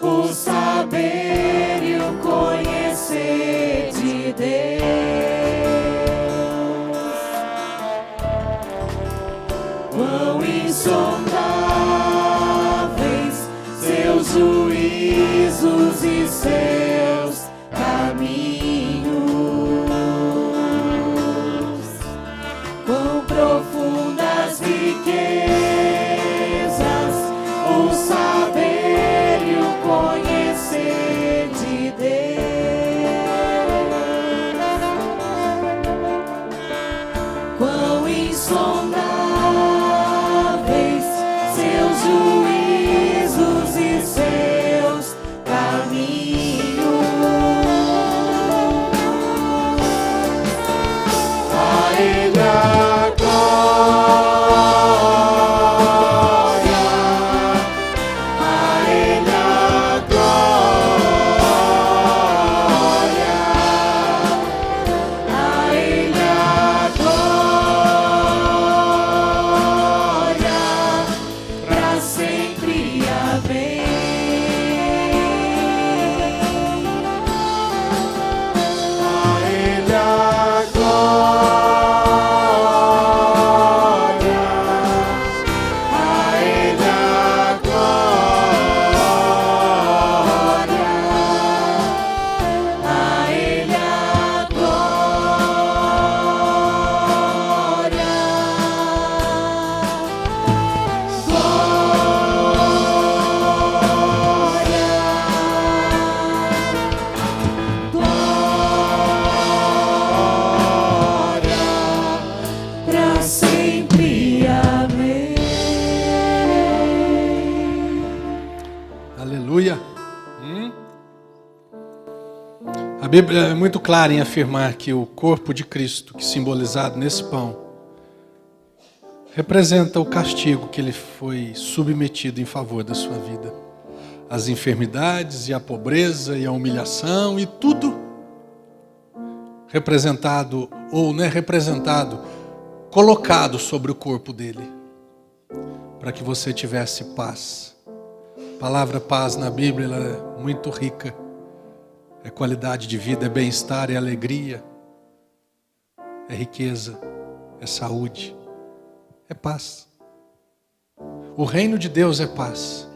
o saber e o conhecer de Deus. Quão insondáveis seus juízos e seus caminhos. Quão profundas riquezas o saber e o conhecer de Deus. Quão insondáveis seus juízos e seus caminhos. A Ele a glória, a Ele a glória, a Ele a glória, para sempre. Amém. A Ele a glória, a Ele a glória, a Ele a glória. Aleluia. A Bíblia é muito clara em afirmar que o corpo de Cristo, que é simbolizado nesse pão, representa o castigo que ele foi submetido em favor da sua vida. As enfermidades e a pobreza e a humilhação e tudo representado ou não é representado, colocado sobre o corpo dele, para que você tivesse paz. A palavra paz na Bíblia ela é muito rica. É qualidade de vida, é bem-estar, é alegria, é riqueza, é saúde, é paz. O reino de Deus é paz.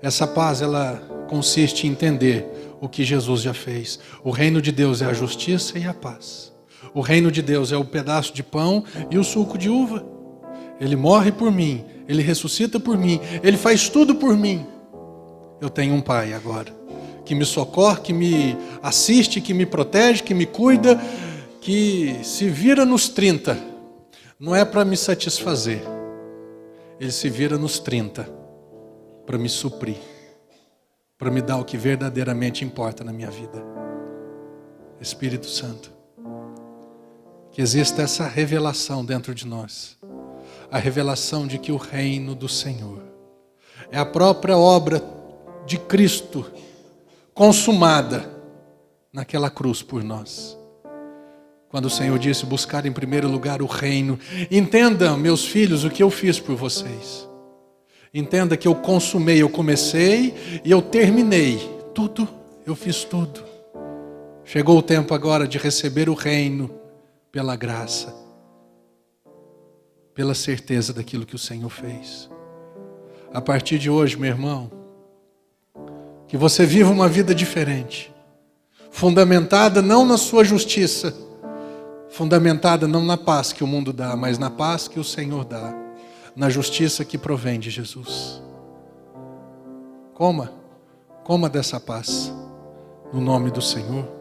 Essa paz, ela consiste em entender o que Jesus já fez. O reino de Deus é a justiça e a paz. O reino de Deus é o pedaço de pão e o suco de uva. Ele morre por mim, Ele ressuscita por mim, Ele faz tudo por mim. Eu tenho um Pai agora, que me socorre, que me assiste, que me protege, que me cuida, que se vira nos 30. Não é para me satisfazer. Ele se vira nos 30 para me suprir, para me dar o que verdadeiramente importa na minha vida. Espírito Santo, que exista essa revelação dentro de nós. A revelação de que o reino do Senhor é a própria obra de Cristo consumada naquela cruz por nós. Quando o Senhor disse buscar em primeiro lugar o reino, entenda, meus filhos, o que eu fiz por vocês. Entenda que eu consumei, eu comecei e eu terminei. Tudo, eu fiz tudo. Chegou o tempo agora de receber o reino pela graça, pela certeza daquilo que o Senhor fez. A partir de hoje, meu irmão, que você viva uma vida diferente, fundamentada não na sua justiça, fundamentada não na paz que o mundo dá, mas na paz que o Senhor dá, na justiça que provém de Jesus. Coma dessa paz, no nome do Senhor.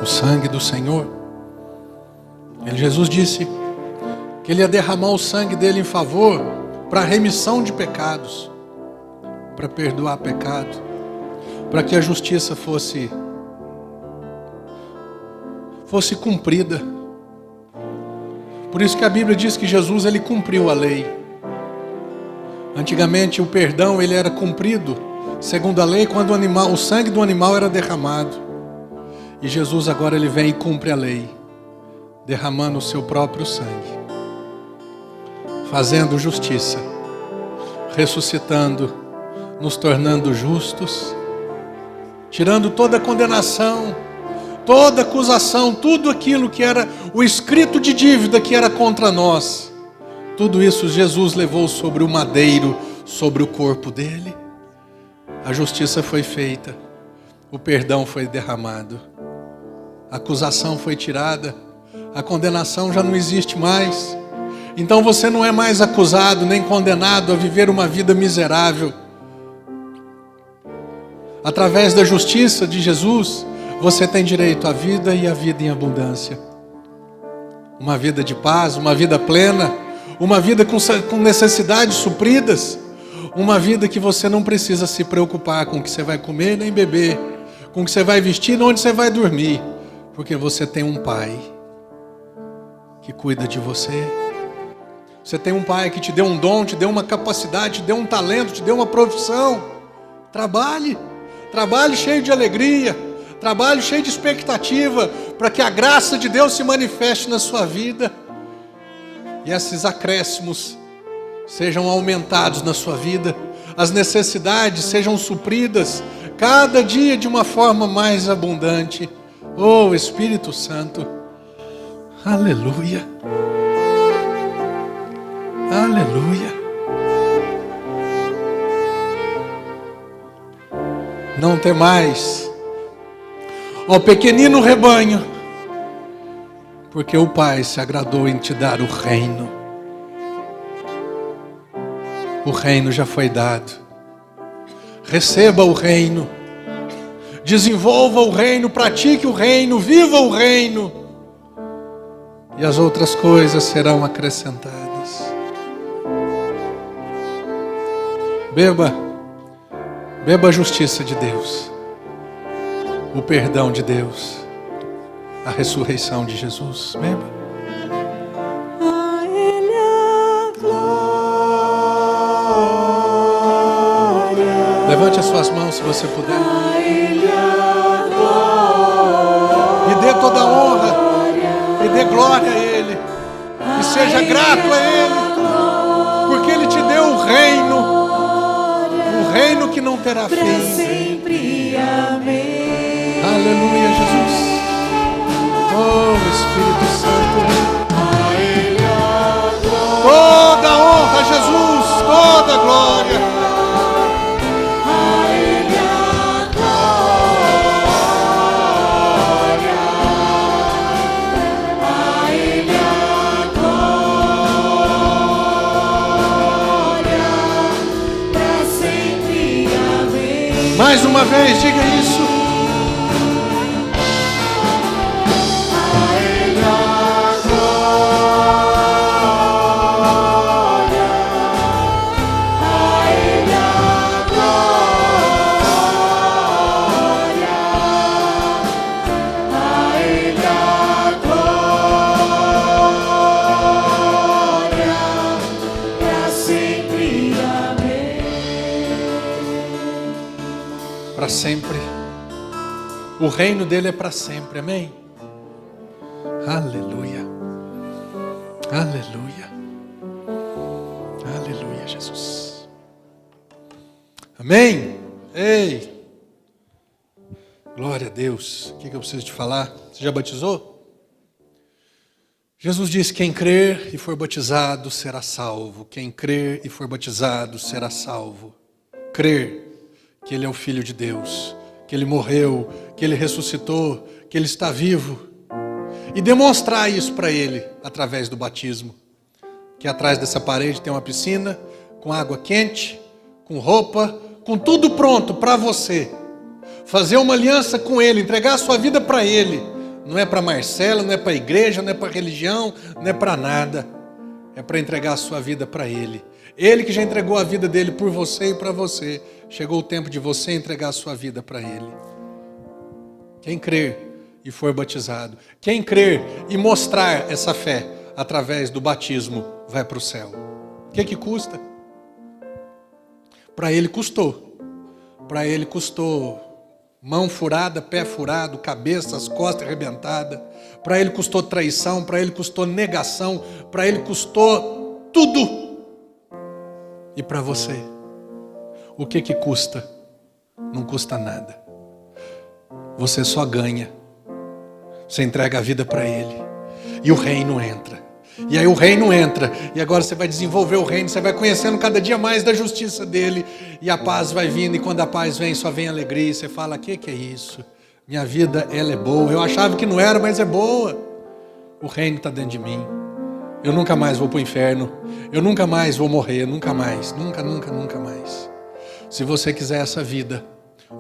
O sangue do Senhor. Jesus disse que Ele ia derramar o sangue dele em favor para a remissão de pecados, para perdoar pecado, para que a justiça fosse cumprida. Por isso que a Bíblia diz que Jesus ele cumpriu a lei. Antigamente o perdão ele era cumprido segundo a lei quando o sangue do animal era derramado. E Jesus agora ele vem e cumpre a lei, derramando o seu próprio sangue, fazendo justiça, ressuscitando, nos tornando justos, tirando toda a condenação, toda acusação, tudo aquilo que era o escrito de dívida que era contra nós. Tudo isso Jesus levou sobre o madeiro, sobre o corpo dele. A justiça foi feita, o perdão foi derramado. A acusação foi tirada, a condenação já não existe mais. Então você não é mais acusado nem condenado a viver uma vida miserável. Através da justiça de Jesus, você tem direito à vida e à vida em abundância. Uma vida de paz, uma vida plena, uma vida com necessidades supridas, uma vida que você não precisa se preocupar com o que você vai comer nem beber, com o que você vai vestir, onde você vai dormir. Porque você tem um Pai que cuida de você. Você tem um Pai que te deu um dom, te deu uma capacidade, te deu um talento, te deu uma profissão. Trabalhe cheio de alegria, trabalhe cheio de expectativa, para que a graça de Deus se manifeste na sua vida. E esses acréscimos sejam aumentados na sua vida, as necessidades sejam supridas, cada dia de uma forma mais abundante. Oh, Espírito Santo, aleluia, aleluia. Não temais, ó pequenino rebanho, porque o Pai se agradou em te dar o reino. O reino já foi dado. Receba o reino. Desenvolva o reino, pratique o reino, viva o reino. E as outras coisas serão acrescentadas. Beba a justiça de Deus, o perdão de Deus, a ressurreição de Jesus. Beba. A Ele a glória. Levante as suas mãos se você puder. A Ele a glória. E dê toda a honra, e dê glória a Ele, e seja grato a Ele, porque Ele te deu o reino que não terá Pra fim. sempre, amém. Aleluia, Jesus. Oh, Espírito Santo. Toda a honra a Jesus, toda a glória. Mais uma vez, diga isso. Para sempre. O reino dele é para sempre, amém? Aleluia. Aleluia. Aleluia, Jesus. Amém? Ei. Glória a Deus. O que eu preciso te falar? Você já batizou? Jesus disse: quem crer e for batizado será salvo. Quem crer e for batizado será salvo. Crer que Ele é o Filho de Deus, que Ele morreu, que Ele ressuscitou, que Ele está vivo. E demonstrar isso para Ele através do batismo. Que atrás dessa parede tem uma piscina, com água quente, com roupa, com tudo pronto para você. Fazer uma aliança com Ele, entregar a sua vida para Ele. Não é para Marcela, não é para a igreja, não é para a religião, não é para nada. É para entregar a sua vida para Ele. Ele que já entregou a vida dele por você e para você. Chegou o tempo de você entregar a sua vida para Ele. Quem crer e for batizado, quem crer e mostrar essa fé através do batismo, vai para o céu. O que custa? Para ele custou. Para ele custou mão furada, pé furado, cabeça, as costas arrebentadas. Para ele custou traição, para ele custou negação, para ele custou tudo. E para você, o que custa? Não custa nada. Você só ganha. Você entrega a vida para Ele. E o reino entra. E aí o reino entra. E agora você vai desenvolver o reino. Você vai conhecendo cada dia mais da justiça dEle. E a paz vai vindo. E quando a paz vem, só vem alegria. E você fala: que é isso? Minha vida, ela é boa. Eu achava que não era, mas é boa. O reino está dentro de mim. Eu nunca mais vou para o inferno. Eu nunca mais vou morrer. Nunca mais. Nunca, nunca, nunca mais. Se você quiser essa vida,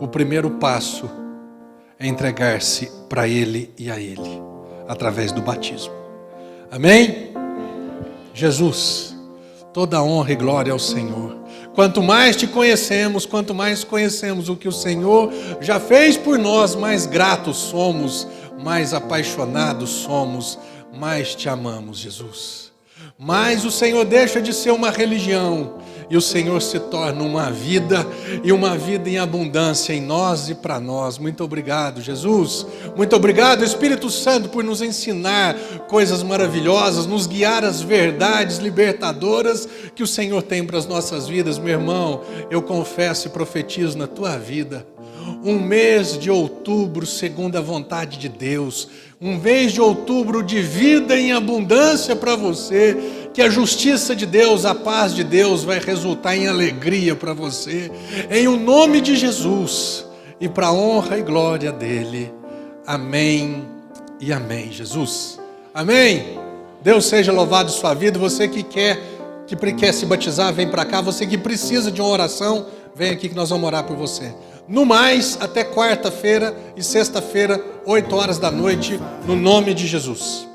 o primeiro passo é entregar-se para Ele e a Ele, através do batismo. Amém? Jesus, toda honra e glória ao Senhor. Quanto mais te conhecemos, quanto mais conhecemos o que o Senhor já fez por nós, mais gratos somos, mais apaixonados somos, mais te amamos, Jesus. Mas o Senhor deixa de ser uma religião e o Senhor se torna uma vida, e uma vida em abundância em nós e para nós. Muito obrigado, Jesus. Muito obrigado, Espírito Santo, por nos ensinar coisas maravilhosas, nos guiar às verdades libertadoras que o Senhor tem para as nossas vidas. Meu irmão, eu confesso e profetizo na tua vida um mês de outubro segundo a vontade de Deus, um mês de outubro de vida em abundância para você, que a justiça de Deus, a paz de Deus vai resultar em alegria para você, em o nome de Jesus. e para a honra e glória dele. Amém e amém, Jesus. Amém. Deus seja louvado em sua vida. Você que quer se batizar, vem para cá. Você que precisa de uma oração, vem aqui que nós vamos orar por você. No mais, até quarta-feira e sexta-feira, 8 horas da noite, no nome de Jesus.